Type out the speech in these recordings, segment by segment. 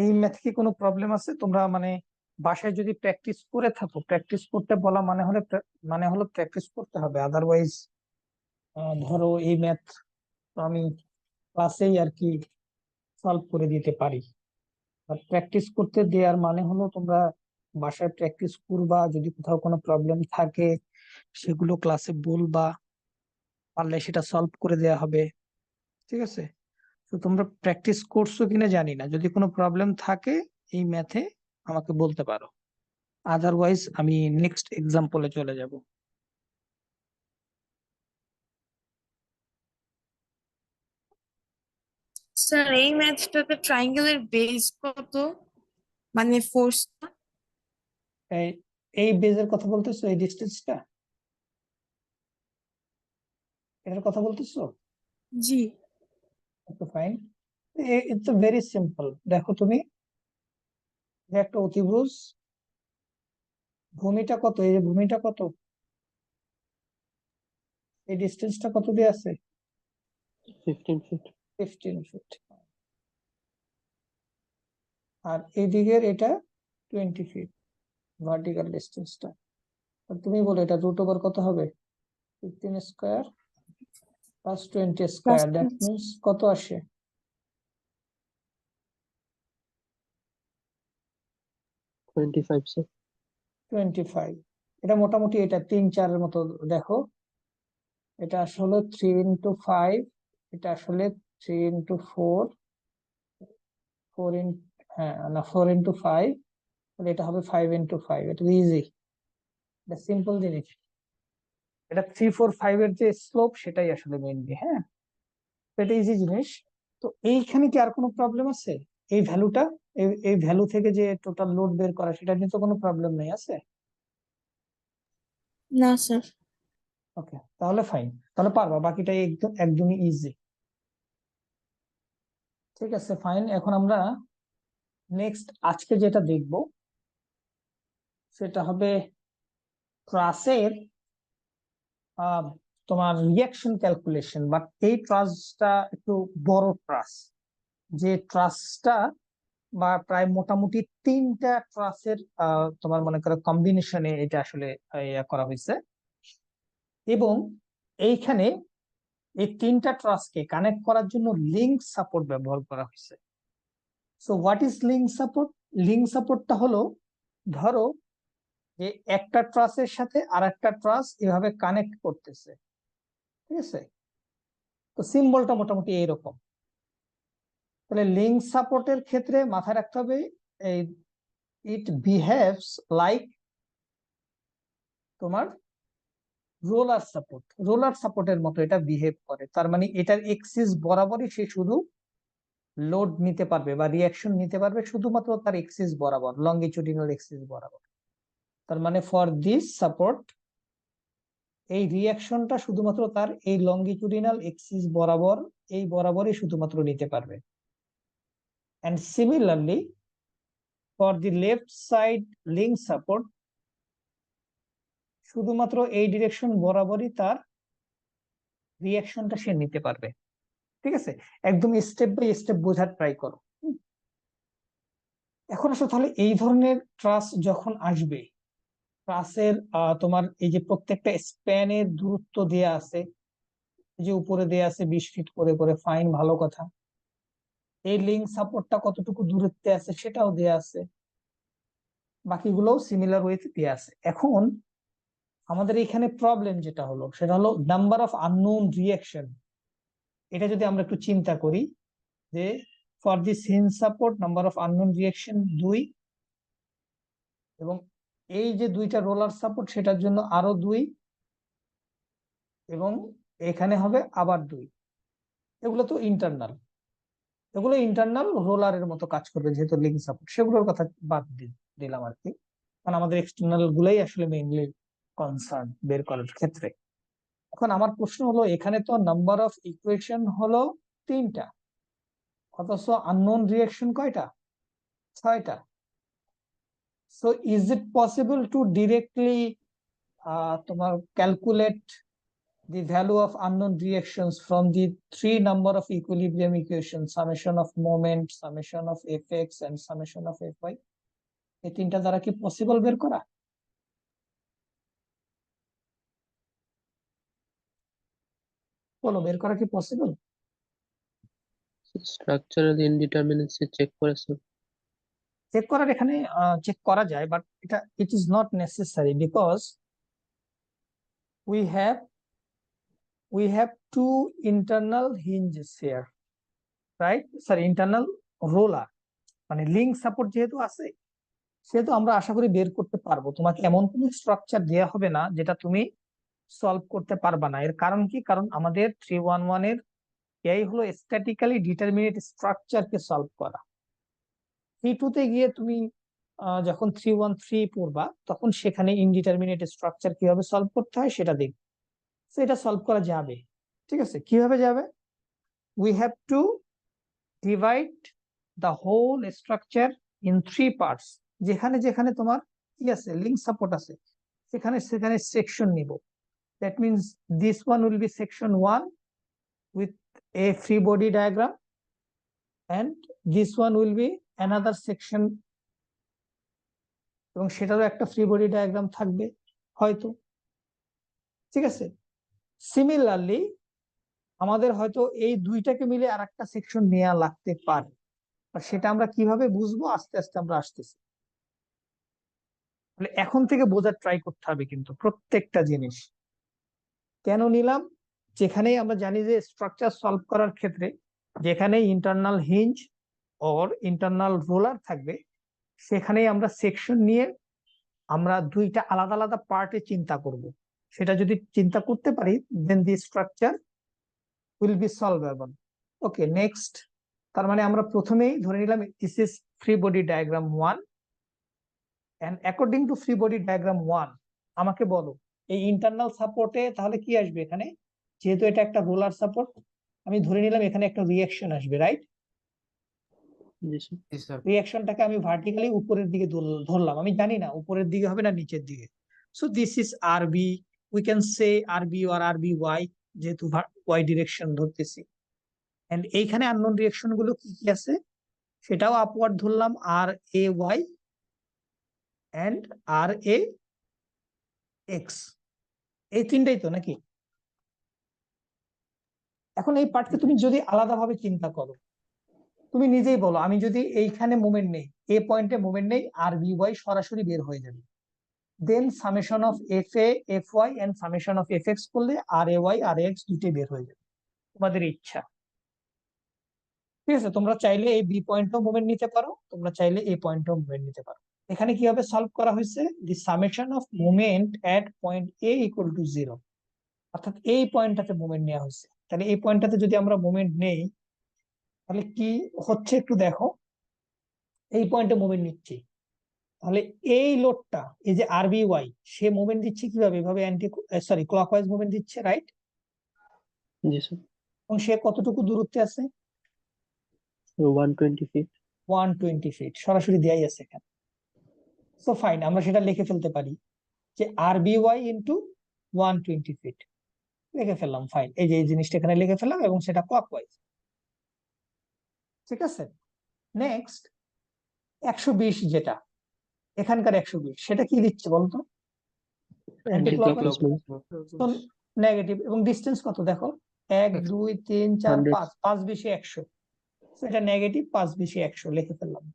এই ম্যাথ কি কোনো প্রবলেম আছে? তোমরা মানে বাসায় যদি প্র্যাকটিস করে থাকো, প্র্যাকটিস করতে বলা মানে হলো প্র্যাকটিস করতে হবে, আদারওয়াইজ ধরো এই ম্যাথ তো আমি ক্লাসেই আর কি সলভ করে দিতে পারি। আর প্র্যাকটিস করতে দেওয়ার মানে হলো তোমরা বাসায় প্র্যাকটিস করবা, যদি কোথাও কোনো প্রবলেম থাকে সেগুলো ক্লাসে বলবা, পারলে সেটা সলভ করে দেওয়া হবে। ঠিক আছে? তো তোমরা প্র্যাকটিস করছো কিনা জানি না, যদি কোনো প্রবলেম থাকে এই ম্যাথে আমাকে বলতে পারো, আদারওয়াইজ আমি নেক্সট এক্সাম্পলে চলে যাব। স্যার এই ম্যাথটাতে ট্রায়াঙ্গেলের বেস কত, মানে ফোর্সটা? এই এই বেজের কথা বলতেছো, এই ডিস্টেন্সটা, এটার কথা বলতেছো? জি। Okay fine. It's very simple. দেখো তুমি, যে একটা অতিভুজ, ভূমিটা কত, এই যে ভূমিটা কত, এই ডিস্টেন্সটা কত দিয়ে আছে? 15 ফিট। 15 ফিট। আর এদিকের এটা 20 ফিট, ভার্টিক্যাল ডিস্টেন্সটা। তুমি বলো এটা রুট ওভার কত হবে? 15 square plus 20 square, that means কত আসে? 25 স্যার। 25। এটা মোটামুটি এটা 3-4-এর মতো। দেখো এটা আসলে 3 × 5, এটা আসলে 3 × 4, 4 হ্যাঁ না 4 × 5, এটা হবে 5 × 5। এটা ইজি, এটা সিম্পল জিনিস। এটা 3, 4, 5 এর যে স্লোপ সেটাই আসলে মেইনলি, হ্যাঁ, তো এটা ইজি জিনিস। তো এইখানে কি আর কোনো প্রবলেম আছে? এই ভ্যালুটা, এই ভ্যালু থেকে যে টোটাল লোড বের করা, সেটা নিয়ে তো কোনো প্রবলেম নেই, আছে? না স্যার। ওকে, তাহলে ফাইন, তাহলে পারবা, বাকিটা একদমই ইজি। ঠিক আছে ফাইন। এখন আমরা নেক্সট আজকে যেটা দেখব সেটা হবে ট্রাসের তোমার রিয়াকশন ক্যালকুলেশন। বাট এই ট্রাসটা একটু বড় ট্রাস, যে ট্রাসটা বা প্রায় মোটামুটি 3টা ট্রাসের তোমার মনে করো কম্বিনেশনে এটা আসলে ইয়া করা হয়েছে। এবং এইখানে এই 3টা ট্রাসকে কানেক্ট করার জন্য লিঙ্ক সাপোর্ট ব্যবহার করা হয়েছে। So what is link support? Link সাপোর্টটা হলো, ধরো যে একটা ট্রাসের সাথে আর একটা ট্রাস এভাবে কানেক্ট করতেছে, ঠিক আছে? তো সিম্বলটা মোটামুটি এইরকম। তাহলে লিঙ্ক সাপোর্টের ক্ষেত্রে মাথায় রাখতে হবে এই ইট বিহেভস লাইক তোমার রোলার সাপোর্টের মতো এটা বিহেভ করে। তার মানে এটার এক্সিস বরাবরই সে শুধু লোড নিতে পারবে বা রিয়াকশন নিতে পারবে শুধুমাত্র তার এক্সিস বরাবর, লঙ্গিটিউডিনাল এক্সিস বরাবর। তার মানে ফর দিস সাপোর্ট এই রিয়াকশনটা শুধুমাত্র তার এই লঙ্গিটিউডিনাল এক্সিস বরাবর, এই বরাবরই শুধুমাত্র নিতে পারবে। And similarly for the left side link support, শুধুমাত্র এই ডিরেকশন বরাবরই তার রিয়াকশনটা সে নিতে পারবে। ঠিক আছে? একদম স্টেপ বাই স্টেপ বোঝার ট্রাই করো। এখন আসলে তাহলে এই ধরনের ট্রাস যখন আসবে, ট্রাসের তোমার এই যে প্রত্যেকটা স্প্যানের দূরত্ব দেয়া আছে, যে উপরে দেয়া আছে 20 ফিট করে করে, ফাইন, ভালো কথা। এই লিঙ্ক সাপোর্টটা কতটুকু দূরত্বে আছে সেটাও দেয়া আছে, বাকিগুলোও সিমিলার ওয়েতে দেয়া আছে। এখন আমাদের এখানে প্রবলেম যেটা হলো সেটা হলো নাম্বার অফ আননোন রিয়াকশন। এটা যদি আমরা একটু চিন্তা করি যে for this hinge support number of unknown reaction 2, এবং এই যে 2টা রোলার সাপোর্ট সেটার জন্য আরো 2, এবং এখানে হবে আবার 2। এগুলো তো ইন্টারনাল, এগুলো ইন্টারনাল রোলারের মতো কাজ করবে যেহেতু লিঙ্ক সাপোর্ট, সেগুলোর কথা বাদ দিলাম আর কি। কারণ আমাদের এক্সটার্নাল গুলাই আসলে মেইনলি কনসার্ন বের করার ক্ষেত্রে। এখন আমার প্রশ্ন হলো, এখানে তো নাম্বার অফ ইকুয়েশন হলো 3টা, অথচ আননোন রিয়াকশন কয়টা? 6টা। So is it possible to directly তোমার calculate the value of unknown reactions from the three number of equilibrium equations, summation of moment, summation of fx and summation of fy, এই তিনটা দ্বারা কি possible বের করা? বলো, বের করা কি পসিবল? স্ট্রাকচারাল ইনডিটারমিনেন্সি চেক করেছেন? চেক করার এখানে চেক করা যায়, বাট এটা it is not necessary because we have two internal hinges here, right? Sorry, internal roller, মানে লিঙ্ক সাপোর্ট যেহেতু আছে সেহেতু আমরা আশা করি বের করতে পারবো। তোমাকে এমন কোন স্ট্রাকচার দেওয়া হবে না যেটা তুমি সলভ করতে পারবা না। এর কারণ কি? কারণ আমাদের 311 এর এই হলো স্ট্যাটিক্যালি ডিটারমিনেট স্ট্রাকচারকে সলভ করা। 3-2 তে গিয়ে তুমি যখন 313 পড়বা তখন সেখানে ইনডিটারমিনেট স্ট্রাকচার কিভাবে সলভ করতে হয় সেটা দেখবে। তো এটা সলভ করা যাবে, ঠিক আছে? কিভাবে যাবে? we have to divide the whole structure in 3 parts, যেখানে যেখানে তোমার কি আছে, লিঙ্ক সাপোর্ট আছে, সেখানে সেখানে সেকশন নিব। that means this one will be section 1 with a free body diagram and this one will be another section, এবং সেটারও একটা ফ্রি বডি ডায়াগ্রাম থাকবে হয়তো, ঠিক আছে? সিমিলারলি আমাদের হয়তো এই দুইটাকে মিলে আর একটা সেকশন নেওয়া লাগতে পারে, আর সেটা আমরা কিভাবে বুঝবো আস্তে আস্তে আমরা আসতেছি। তাহলে এখন থেকে বোঝার ট্রাই করতে হবে কিন্তু প্রত্যেকটা জিনিস কেন নিলাম। যেখানেই আমরা জানি যে স্ট্রাকচার সলভ করার ক্ষেত্রে যেখানে internal hinge or internal roller থাকবে সেখানেই আমরা সেকশন নিয়ে আমরা দুইটা আলাদা আলাদা পার্টে চিন্তা করব। সেটা যদি চিন্তা করতে পারি then the structure will be solvable. Okay, next. তার মানে আমরা প্রথমেই ধরে নিলাম this is free body diagram 1 and according to free body diagram 1 আমাকে বলো এই ইন্টারনাল সাপোর্টে তাহলে কি আসবে এখানে? যেহেতু এটা একটা রোলার সাপোর্ট, আমি ধরে নিলাম এখানে একটা রিঅ্যাকশন আসবে, রাইট? জি স্যার। রিঅ্যাকশনটাকে আমি ভার্টিক্যালি উপরের দিকে ধরলাম, আমি জানি না উপরের দিকে হবে না নিচের দিকে। So this is RB, we can say RB or RB Y, যেহেতু ওয়াই ডিরেকশন ধরতেছি। এন্ড এইখানে আননোন রিঅ্যাকশন গুলো কি কি আছে সেটাও আপওয়ার্ড ধরলাম, R A Y and R A X, এই তিনটাই তো নাকি? এখন এই পার্টকে তুমি যদি আলাদাভাবে চিন্তা করো, তুমি নিজেই বলো, আমি যদি এইখানে মোমেন্ট নেই, এ পয়েন্টে মোমেন্ট নেই, আর বি ওয়াই সরাসরি বের হয়ে যাবে। Then summation of F A F Y and summation of F X করলে R A Y R x দুইটাই বের হয়ে যাবে, তোমাদের ইচ্ছা। ঠিক আছে, তোমরা চাইলে এই বি পয়েন্টও মোমেন্ট নিতে পারো, তোমরা চাইলে এ পয়েন্টও মোমেন্ট নিতে পারো। এখানে কিভাবে সলভ করা হয়েছে? The summation of moment at point A equal to 0, অর্থাৎ এই পয়েন্টটাতে মোমেন্ট নেওয়া হয়েছে। তাহলে এই পয়েন্টটাতে যদি আমরা মোমেন্ট নেই তাহলে কি হচ্ছে একটু দেখো। এই পয়েন্টে মোমেন্ট নিচ্ছি, তাহলে এই লোডটা এই যে আরবি ওয়াই সে মুভমেন্ট দিচ্ছে কিভাবে? এভাবে ক্লকওয়াইজ মুভমেন্ট দিচ্ছে, রাইট? জি স্যার। এবং সে কতটুকু দূরত্বে আছে? 120 ফিট। 120 ফিট সরাসরি দেয়াই আছে এখানে। সো ফাইন, আমরা সেটা লিখে ফেলতে পারি যে আরবি ওয়াই ইন্টু 120 ফিট লিখে ফেললাম। ফাইন, এই যে এই জিনিসটা এখানে লিখে ফেললাম এবং সেটা ক্লকওয়াইজ, ঠিক আছে? নেক্সট 120, যেটা এখানকার 120 সেটা কি দিচ্ছে বলতো? Anti clockwise, negative. এবং ডিস্টেন্স কত দেখো, 1 2 3 4 5, 5 বেশি 100, এটা নেগেটিভ, 5 বেশি 100 লিখে ফেললাম।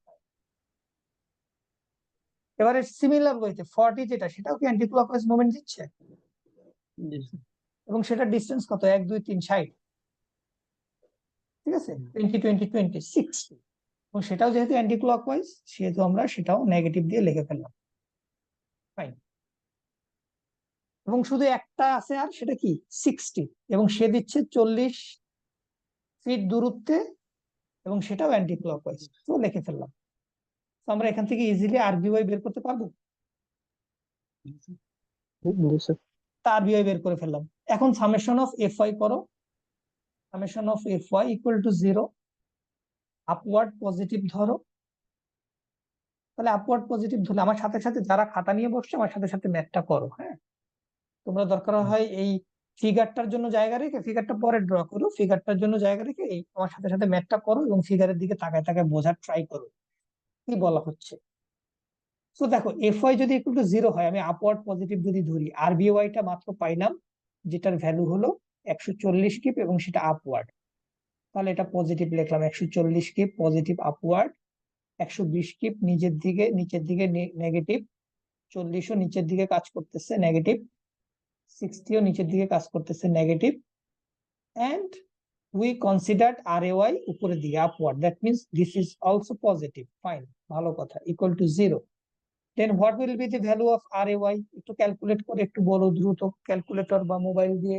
এবারে সিমিলার ওয়েতে 40 যেটা সেটাও কি অ্যান্টি ক্লকওয়াইজ মোমেন্ট দিচ্ছে, এবং সেটা ডিস্টেন্স কত, 1 2 3 60, ঠিক আছে? 20 20 20 60, এবং সেটাও যেহেতু অ্যান্টি ক্লকওয়াইজ সেহেতু আমরা সেটাও নেগেটিভ দিয়ে লিখে ফেললাম। ফাইন, এবং শুধু একটা আছে আর সেটা কি 60, এবং সে দিচ্ছে 40 ফিট দূরত্বে এবং সেটাও অ্যান্টি ক্লকওয়াইজ, তো লিখে ফেললাম। তো আমরা এখান থেকে ইজিলি আরবিওয়াই বের করতে পারবো, আরবিওয়াই বের করে ফেললাম। এখন সামেশন অফ এফ ওয়াই করো, summation of F Y equal to 0, upward positive ধরো। তাহলে আপওয়ার্ড পজিটিভ ধরলে আমার সাথে সাথে যারা খাতা নিয়ে বসছে আমার সাথে সাথে ম্যাথটা করো, হ্যাঁ? তোমরা দরকার হয় এই ফিগারটার জন্য জায়গা রেখে, ফিগারটা পরে ড্র করো, ফিগারটার জন্য জায়গা রেখে এই আমার সাথে সাথে ম্যাথটা করো এবং ফিগারের দিকে তাকায় তাকায় বোঝার ট্রাই করো কি বলা হচ্ছে। তো দেখো Fy যদি ইকুয়াল টু 0 হয়, আমি আপওয়ার্ড পজিটিভ যদি ধরি, আর By টা মাত্র পাইলাম যেটার ভ্যালু হলো 140 কিপ এবং সেটা আপওয়ার্ড, তাহলে এটা পজিটিভ লিখলাম, 140 কিপ পজিটিভ আপওয়ার্ড, 120 কিপ নিচের দিকে নেগেটিভ, 40ও নিচের দিকে কাজ করতেছে নেগেটিভ, 60ও নিচের দিকে কাজ করতেছে negative, and we considered RAY উপরের দিকে upward, that means this is also positive, fine, ভালো কথা, equal to 0. Then what will be the value of RAY? একটু ক্যালকুলেট করে একটু বলো দ্রুত, ক্যালকুলেটর বা মোবাইল দিয়ে।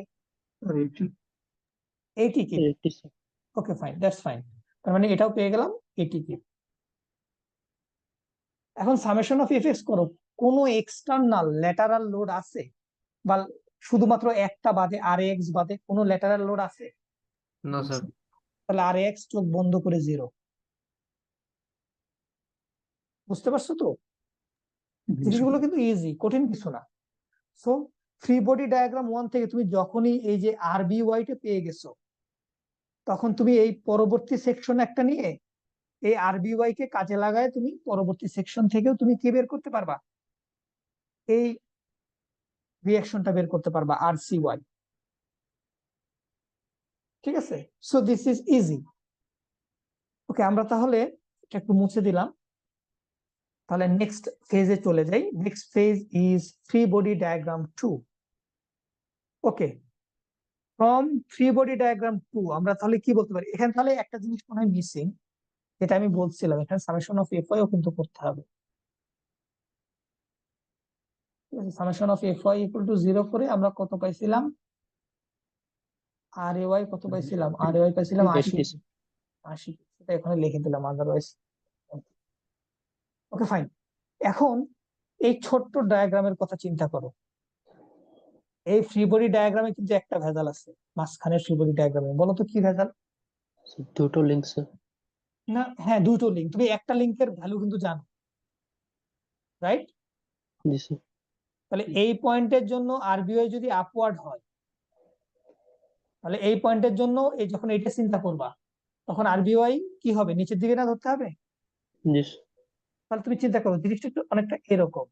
80 কি? 80 sir. Okay fine, that's fine, তার মানে এটাও পেয়ে গেলাম 80 কি। এখন সামেশন অফ এফএক্স করো, কোনো এক্সটার্নাল ল্যাটারাল লোড আছে বা শুধুমাত্র একটা বাদে, RAX বাদে কোনো ল্যাটারাল লোড আছে? না স্যার। তাহলে RAX চোখ বন্ধ করে 0। বুঝতে পারছো তো? জিনিসগুলো কিন্তু ইজি, কঠিন কিছু না। সো ফ্রি বডি ডায়াগ্রাম 1 থেকে তুমি যখনই এই যে RBY টা পেয়ে গেছো, তখন তুমি এই পরবর্তী সেকশন একটা নিয়ে এই RBY কে কাজে লাগায় তুমি পরবর্তী সেকশন থেকেও তুমি কি বের করতে পারবা, এই রিঅ্যাকশনটা বের করতে পারবা, RCY। ঠিক আছে, সো দিস ইজ ইজি। ওকে, আমরা তাহলে এটা একটু মুছে দিলাম, তাহলে নেক্সট ফেজে চলে যাই। Next phase is free body diagram 2। Okay, from free body diagram 2 আমরা তাহলে কি বলতে পারি? এখানে তাহলে একটা জিনিস মনে হয় মিসিং, যেটা আমি বলছিলাম, এখানে সামেশন অফ Fy ও কিন্তু করতে হবে। Summation of Fy equal to 0 করে আমরা কত পাইছিলাম? RAY কত পাইছিলাম? RAY পাইছিলাম 80। 80 80, সেটা এখানে লিখে দিলাম, আদারওয়াইজ। ওকে ফাইন, এখন এই ছোট্ট ডায়াগ্রামের কথা চিন্তা করো। এই ফ্রি বডি ডায়াগ্রামে কিন্তু একটা ভেজাল আছে, মাঝখানের ফ্রি বডি ডায়াগ্রামে, বলো তো কি ভেজাল? স্যার। দুটো লিঙ্ক স্যার। না, হ্যাঁ, দুটো লিঙ্ক। তুমি একটা লিঙ্কের ভ্যালু কিন্তু জানো, রাইট? জি স্যার। তাহলে এই পয়েন্টের জন্য RBY যদি আপওয়ার্ড হয়, তাহলে এই পয়েন্টের জন্য এই যখন এটা চিন্তা করবা, তখন RBY কি হবে? নিচের দিকে না ধরতে হবে? জি স্যার। তাহলে তুমি চিন্তা করো, জিনিসটা একটু অনেকটা এরকম,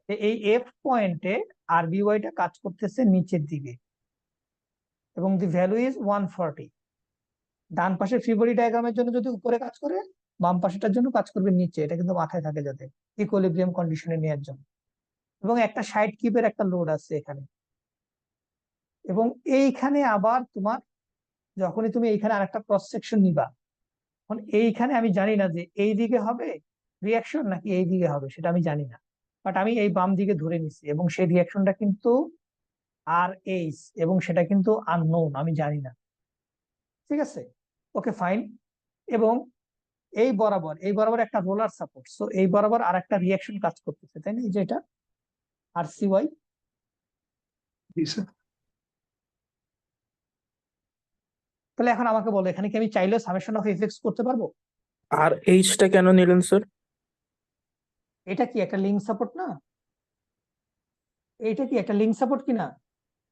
যে এই F পয়েন্টে RBY টা কাজ করতেছে নিচের দিকে এবং দি ভ্যালু ইজ 140। ডান পাশের ফ্রি বডি ডায়াগ্রামের জন্য যদি উপরে কাজ করে, বাম পাশেটার জন্য কাজ করবে নিচে, এটা কিন্তু মাথায় থাকে যাতে ইকুইলিব্রিয়াম কন্ডিশনে নেওয়ার জন্য। এবং একটা সাইড কিপের একটা লোড আছে এখানে, এবং এইখানে আবার তোমার যখনই তুমি এইখানে আরেকটা ক্রস সেকশন নিবা, এখন এইখানে আমি জানি না যে এই দিকে হবে রিয়াকশন নাকি এই দিকে হবে, সেটা আমি জানি না, বাট আমি এই বাম দিকে ধরে নিছি এবং সেই রিয়াকশনটা কিন্তু RH এবং সেটা কিন্তু আননোন, আমি জানি না। ঠিক আছে, ওকে ফাইন। এবং এই বরাবর একটা রোলার সাপোর্ট, সো এই বরাবর আর একটা রিয়াকশন কাজ করতেছে, তাই না? এই যে এটা RCY। তাহলে এখন আমাকে বলো, এখানে কি আমি চাইলেও সামেশন অফ এফএক্স করতে পারবো? আর এইচটা কেন নিলেন স্যার? এটা কি একটা লিঙ্ক সাপোর্ট না? এইটা কি একটা লিঙ্ক সাপোর্ট কিনা?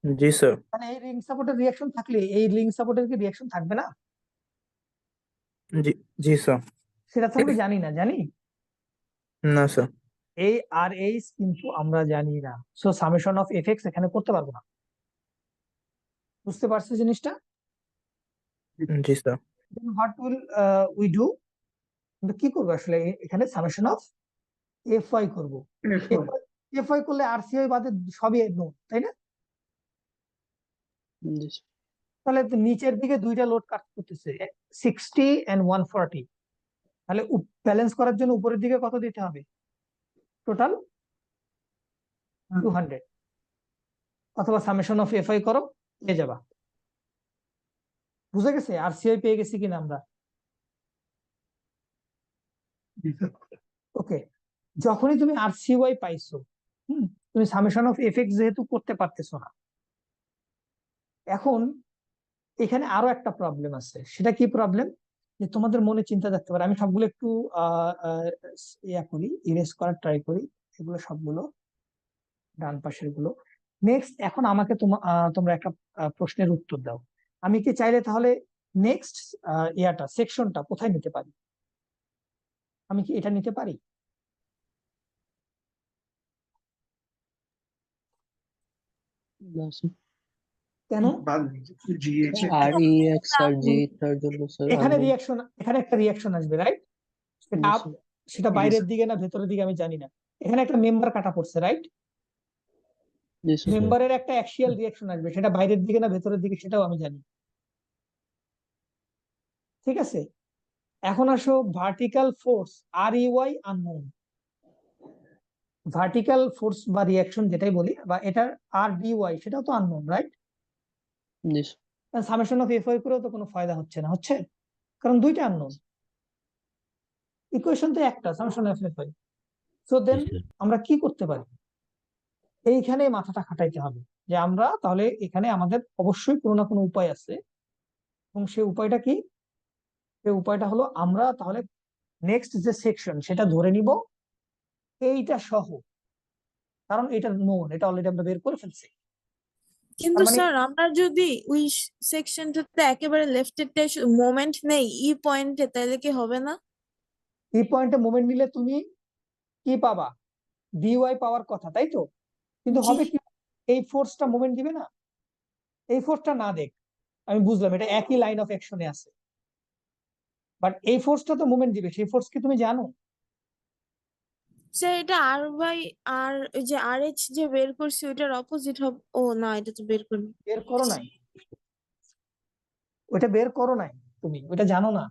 জি স্যার। মানে এই লিঙ্ক সাপোর্টের রিয়াকশন থাকলে এই লিঙ্ক সাপোর্টের কি রিয়াকশন থাকবে না? জি জি স্যার। সেটা তো আমরা জানি না, জানি? না স্যার। এই RH কিন্তু আমরা জানি না, সো সামেশন অফ এফএক্স এখানে করতে পারবো না। বুঝতে পারছো জিনিসটা? জি sir. then what will we do? আমরা কি করবো আসলে? এখানে সামেশন অফ Fy করবো। Fy করলে RCY বাদে সবই নো, তাই না? জি স্যার। তাহলে তো নিচের দিকে দুইটা লোড কাজ করতেছে, 60 and 140। তাহলে ব্যালেন্স করার জন্য উপরের দিকে কত দিতে হবে? টোটাল 200। অথবা সামেশন অফ Fy করো, পেয়ে যাবা। বুঝে গেছে RCY পেয়ে গেছি কিনা আমরা? ওকে, যখনই তুমি RCY পাইছো, তুমি সামেশন অফ এফএক্স যেহেতু করতে পারতেছো না, এখন এখানে আরো একটা প্রবলেম আছে। সেটা কি প্রবলেম? যে তোমাদের মনে চিন্তা থাকতে পারে, আমি সবগুলো একটু ইয়া করি, ইরেজ করার ট্রাই করি, এগুলো সবগুলো ডান পাশের গুলো। নেক্সট এখন আমাকে তোমরা একটা প্রশ্নের উত্তর দাও। আমি কি চাইলে তাহলে নেক্সট সেকশনটা কোথায় নিতে পারি? আমি কি এটা নিতে পারি? না স্যার, কেন? আর ই এক্স আর জি তার জন্য স্যার এখানে unknown। রিয়াকশন, এখানে একটা রিয়াকশন আসবে, রাইট? সেটা জি up, স্যার, সেটা বাইরের দিকে না ভেতরের দিকে আমি জানি না। এখানে একটা মেম্বার কাটা পড়ছে, রাইট? জি স্যার, মেম্বারের একটা অ্যাক্সিয়াল রিয়াকশন আসবে, সেটা বাইরের দিকে না ভেতরের দিকে সেটাও আমি জানি। ঠিক আছে, এখন আসো ভার্টিক্যাল ফোর্স আর ইউআই আননোন। ভার্টিক্যাল ফোর্স বা রিয়াকশন যেটাই বলি, বা এটার আর ডিওয়াই সেটাও তো আননোন, রাইট? জি sir, summation of F Y করেও তো কোনো ফায়দা হচ্ছে না, হচ্ছে? কারণ দুইটা আননোন, ইকুয়েশন তো একটা, summation of F Y. So then আমরা কি করতে পারি? এইখানে মাথাটা খাটাইতে হবে যে আমরা তাহলে এখানে আমাদের অবশ্যই কোনো না কোনো উপায় আছে, এবং সেই উপায়টা কি? সেই উপায়টা হলো আমরা তাহলে নেক্সট যে সেকশন সেটা ধরে নিব এইটা সহ, কারণ এটা নোন, এটা অলরেডি আমরা বের করে ফেলছি। কিন্তু তার মানে স্যার আমরা যদি ওই সেকশনটাতে একেবারে লেফটেরটাই মোমেন্ট নেই ই পয়েন্টে, তাহলে কি হবে না? এই পয়েন্টে মোমেন্ট নিলে তুমি কি পাবা? ডিওয়াই পাওয়ার কথা, তাই তো? কিন্তু জি হবে কি, এই ফোর্সটা মোমেন্ট দিবে না। এই ফোর্সটা না দেখ, আমি বুঝলাম এটা একই লাইন অফ অ্যাকশনে আছে, বাট এই ফোর্সটা তো মোমেন্ট দিবে, সেই ফোর্স কি তুমি জানো? স্যার এটা আর বাই আর, ওই যে আর এইচ যে বের করছি ওইটার অপোজিট হবে। ও না, এটা তো বের করি। বের করো নাই, ওইটা বের করো নাই, তুমি ওইটা জানো না।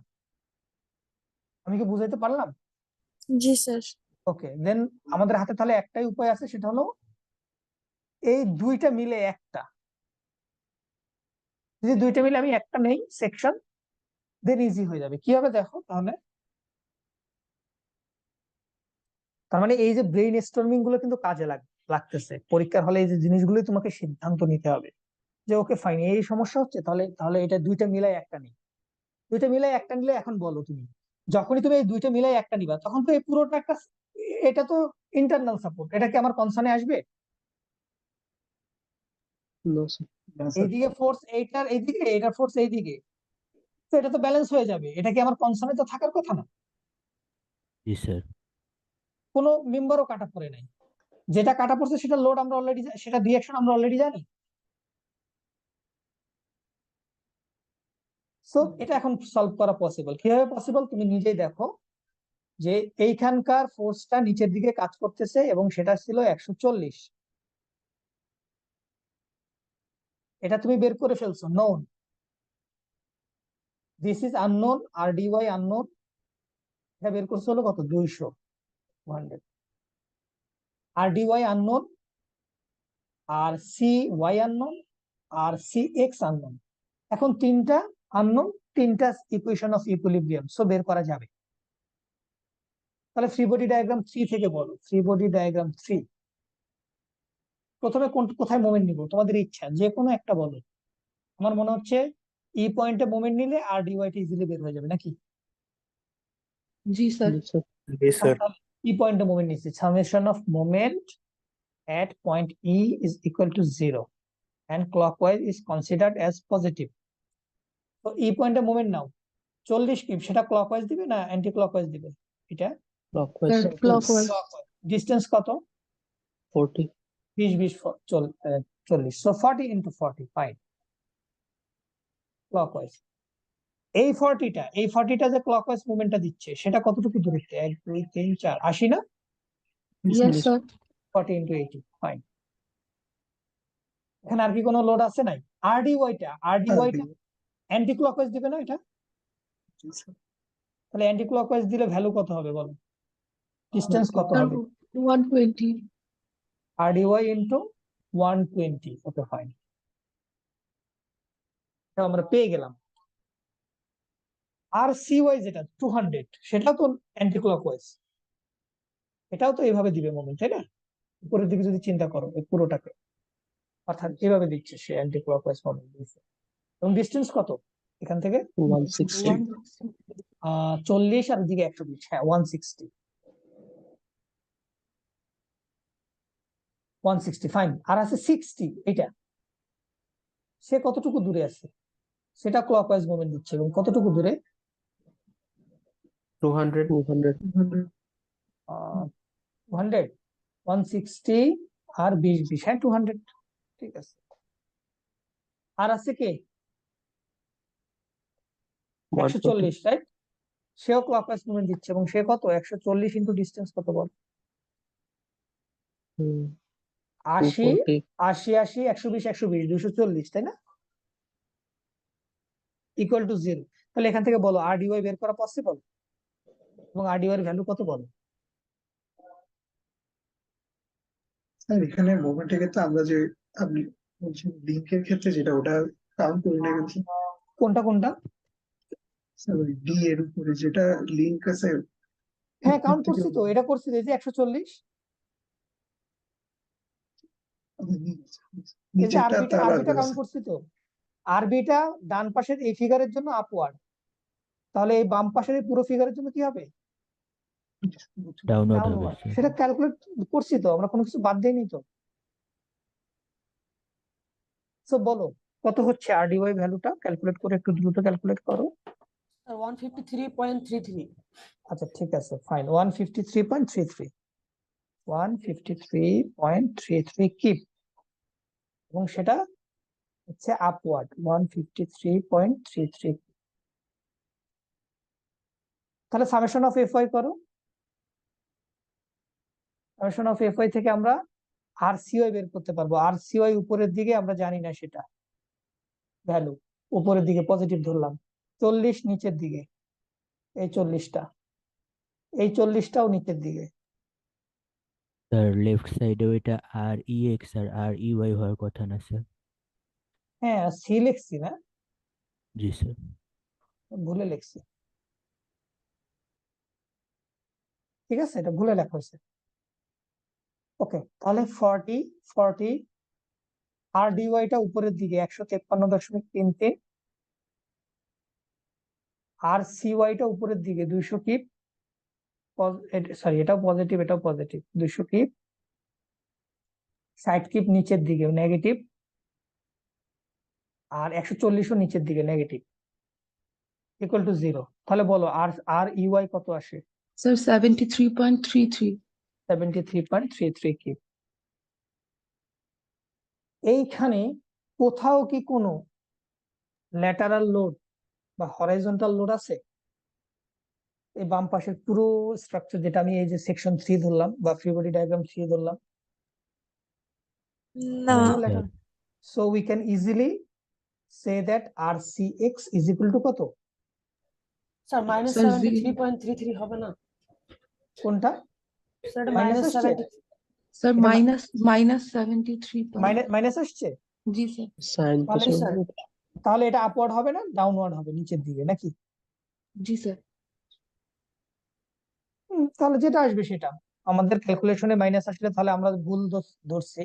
আমি কি বুঝাইতে পারলাম? জি স্যার। ওকে, দেন আমাদের হাতে তাহলে একটাই উপায় আছে, সেটা হলো এই দুইটা মিলে একটা। যদি দুইটা মিলে আমি একটা নেই সেকশন, দেন ইজি হয়ে যাবে। কি হবে দেখো তাহলে। তার মানে এই যে ব্রেইন স্টর্মিং গুলো কিন্তু কাজে লাগতেছে পরীক্ষার হলে। এই যে জিনিসগুলোই তোমাকে সিদ্ধান্ত নিতে হবে যে ওকে ফাইন, এই সমস্যা হচ্ছে, তাহলে তাহলে এটা দুইটা মিলাই একটা নেই। দুইটা মিলাই একটা নিলে এখন বলো তুমি, যখনই তুমি এই দুইটা মিলাই একটা নিবা তখন তো এই পুরোটা একটা, এটা তো ইন্টারনাল সাপোর্ট, এটা কি আমার কনসার্নে আসবে? না স্যার, এইদিকে ফোর্স এইটার এইদিকে, এটার ফোর্স এইদিকে, তো এটা তো ব্যালেন্স হয়ে যাবে। এটা কি আমার কনসার্নে তো থাকার কথা না? জি স্যার। কোনো মেম্বারও কাটা পড়ে নাই, যেটা কাটা পড়ছে সেটা লোড আমরা অলরেডি, সেটা রিয়াকশন আমরা অলরেডি জানি। সো এটা এখন সলভ করা পসিবল। কিভাবে পসিবল তুমি নিজেই দেখো, যে এইখানকার ফোর্সটা নিচের দিকে কাজ করতেছে এবং সেটা ছিল 140। এটা তুমি বের করে ফেলছো, known. This is unknown, R D Y unknown. এটা বের করছে হলো কত, 200, 200। R D Y unknown, R C Y unknown, R C X unknown. এখন তিনটা আননোন, তিনটা ইকুয়েশন অফ ইকুইলিব্রিয়াম, সো বের করা যাবে। তাহলে ফ্রি বডি ডায়াগ্রাম 3 থেকে বলো, ফ্রি বডি ডায়াগ্রাম 3। প্রথমে কোথায় মোমেন্ট নিব তোমাদের ইচ্ছা, যে কোনো একটা বলো। আমার মনে হচ্ছে ই পয়েন্টে মোমেন্ট নিলে আর ডিওয়াইটা ইজিলি বের হয়ে যাবে নাকি? জি স্যার। জি স্যার, জি স্যার, ই পয়েন্টে মোমেন্ট নিচ্ছে, summation of moment at point E is equal to 0 and clockwise is considered as positive. তো ই পয়েন্টে মোমেন্ট নাও, 40 কি সেটা ক্লকওয়াইজ দিবে না অ্যান্টি ক্লকওয়াইজ দিবে? এটা ক্লকওয়াইজ স্যার, ক্লকওয়াইজ। ডিস্টেন্স কত? 40। 20 20 40, সো 40 into 40, ফাইন। ক্লকওয়াইজ এই 40টা যে ক্লকওয়াইজ মুভমেন্টটা দিচ্ছে সেটা কতটুকু দূরত্বে? 1 2 3 4, 80 না? Yes sir. 40 into 80, fine. এখানে আর কি কোনো লোড আছে নাই? আর ডি ওয়াইটা অ্যান্টি ক্লকওয়াইজ দিবে না এটা? তাহলে অ্যান্টি ক্লকওয়াইজ দিলে ভ্যালু কত হবে বলো? ডিস্টেন্স কত হবে? 120। আর D Y into 120। Okay fine, আমরা পেয়ে গেলাম। আর সি ওয়াই যেটা 200, সেটাও তো অ্যান্টি ক্লকওয়াইজ, এটাও তো এইভাবে দিবে মোমেন্ট, তাই না? উপরের দিকে যদি চিন্তা করো এই পুরোটাকে, অর্থাৎ এভাবে দিচ্ছে সে অ্যান্টি ক্লকওয়াইজ মোমেন্ট দিচ্ছে। এবং ডিস্টেন্স কত এখান থেকে? 160। 40 আর দিকে 120, হ্যাঁ 160। 160 ফাইন। আর আছে 60, এটা সে কতটুকু দূরে আছে সেটা ক্লকওয়াইজ মুভমেন্ট দিচ্ছে, এবং কতটুকু দূরে 200 200 200, 160 আর 20 হ্যাঁ 200, ঠিক আছে। আর আছে কে 140, রাইট? সেও ক্লকওয়াইজ মুভমেন্ট দিচ্ছে, এবং সে কত 140 ইন্টু ডিস্টেন্স কত বল? 80 240 80 80 120 120 240, তাই না? Equal to 0। তাহলে এখান থেকে বলো আর ডিওয়াই বের করা পসিবল, এবং আর ডিওয়াই এর ভ্যালু কত বলো? স্যার এখানে মোমেন্টের ক্ষেত্রে আমরা যে আপনি বলছেন লিঙ্কের ক্ষেত্রে যেটা ওটা কাউন্ট করি না কিন্তু কোনটা কোনটা? স্যার ওই ডি এর উপরে যেটা লিঙ্ক আছে হ্যাঁ এর কাউন্ট থেকে করছি তো, এটা করছি এই যে 140, এই যে নিচেরটা আরবিটা তার আরবিটা আলাদা কাউন্ট আছে। করছি তো। আরবিটা ডান পাশের এই ফিগারের জন্য আপওয়ার্ড, তাহলে এই বাম পাশের এই পুরো ফিগারের জন্য কি হবে? ডাউনওয়ার্ড হবে ডাউনওয়ার্ড। স্যার। সেটা ক্যালকুলেট করছি তো, আমরা কোনো কিছু বাদ দেইনি তো। সো বলো কত হচ্ছে আর ডিওয়াই ভ্যালুটা, ক্যালকুলেট করে একটু দ্রুত ক্যালকুলেট করো। 153.33 আচ্ছা ঠিক আছে ফাইন, 153.33, 153.33 কিপ, এবং সেটা হচ্ছে আপওয়ার্ড 153.33। তাহলে সামেশন অফ এফ ওয়াই করো। সামেশন অফ এফ ওয়াই থেকে আমরা আর সিওয়াই বের করতে পারবো। আর সিওয়াই উপরের দিকে আমরা জানি না, সেটা ভ্যালু উপরের দিকে পজিটিভ ধরলাম, 40 নিচের দিকে, এই 40টা, এই 40টাও নিচের দিকে। স্যার লেফট সাইডে ওইটা আর ই এক্স আর আর ই ওয়াই হওয়ার কথা না স্যার? হ্যাঁ সি লিখছি না, জি স্যার। ভুলে লিখছি, ঠিক আছে, এটা ভুলে লেখা হয়েছে। ওকে, তাহলে 40 আর ডিওয়াইটা উপরের দিকে 153.33, আর সিওয়াইটা উপরের দিকে 200 কিপ, সরি এটাও পজিটিভ এটাও পজিটিভ, 200 কিপ, 60 কিপ নিচের দিকে নেগেটিভ, আর 140ও নিচের দিকে নেগেটিভ, ইকুয়াল টু 0। তাহলে বলো আর আর ইউআই কত আসে? Sir, 73.33. 73.33 কিপ। এইখানে কোথাও কি কোনো ল্যাটারাল লোড বা হরাইজন্টাল লোড আছে? এই বাম পাশের পুরো স্ট্রাকচার, যেটা আমি এই যে সেকশন 3 ধরলাম বা ফ্রি বডি ডায়াগ্রাম 3 ধরলাম, না হ্যাঁ কোনো sir. Lateral, so we can easily say that R C X is equal to কত? Sir, minus Sir, 73.33 হবে না? কোনটা Sir, এটা মাইনাস minus আসছে? 70. sir, এটা minus 73. মাইনাস আসছে? জি sir. সাইন তো তাহলে স্যার। তাহলে এটা আপওয়ার্ড হবে না ডাউনওয়ার্ড হবে নিচের দিকে নাকি? জি sir. তাহলে যেটা আসবে সেটা, আমাদের ক্যালকুলেশনে মাইনাস আসলে তাহলে আমরা ভুল ধরছি,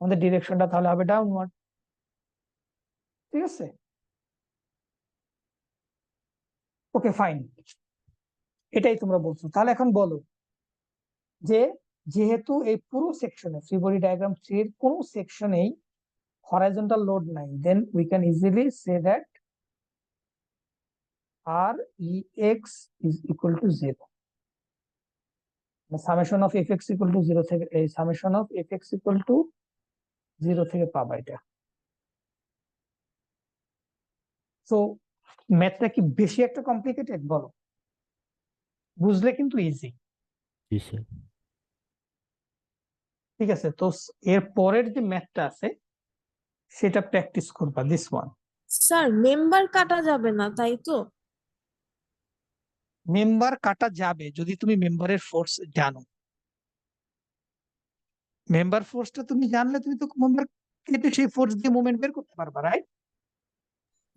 আমাদের ডিরেকশনটা তাহলে হবে ডাউনওয়ার্ড, ঠিক আছে। ওকে ফাইন, এটাই তোমরা বলছো। তাহলে এখন বলো যে যেহেতু এই পুরো সেকশনে ফ্রি বডি ডায়াগ্রাম 3 এর কোন সেকশনেই হরাইজন্টাল লোড নাই, then we can easily say that R E X is equal to 0। Summation of F X equal to 0 থেকে, এই summation of F X equal to 0 থেকে পাবা এটা। সো ম্যাথটা কি বেশি একটা কমপ্লিকেটেড বলো? বুঝলে কিন্তু ইজি, জি স্যার। ঠিক আছে। তো এর পরের যে ম্যাথটা আছে সেটা প্র্যাকটিস করবা, দিস ওয়ান। স্যার মেম্বার কাটা যাবে না তাই তো? মেম্বার কাটা যাবে যদি তুমি মেম্বারের ফোর্স জানো। মেম্বার ফোর্সটা তুমি জানলে তুমি তো মেম্বার কেটে সেই ফোর্স দিয়ে মুভমেন্ট বের করতে পারবা, রাইট?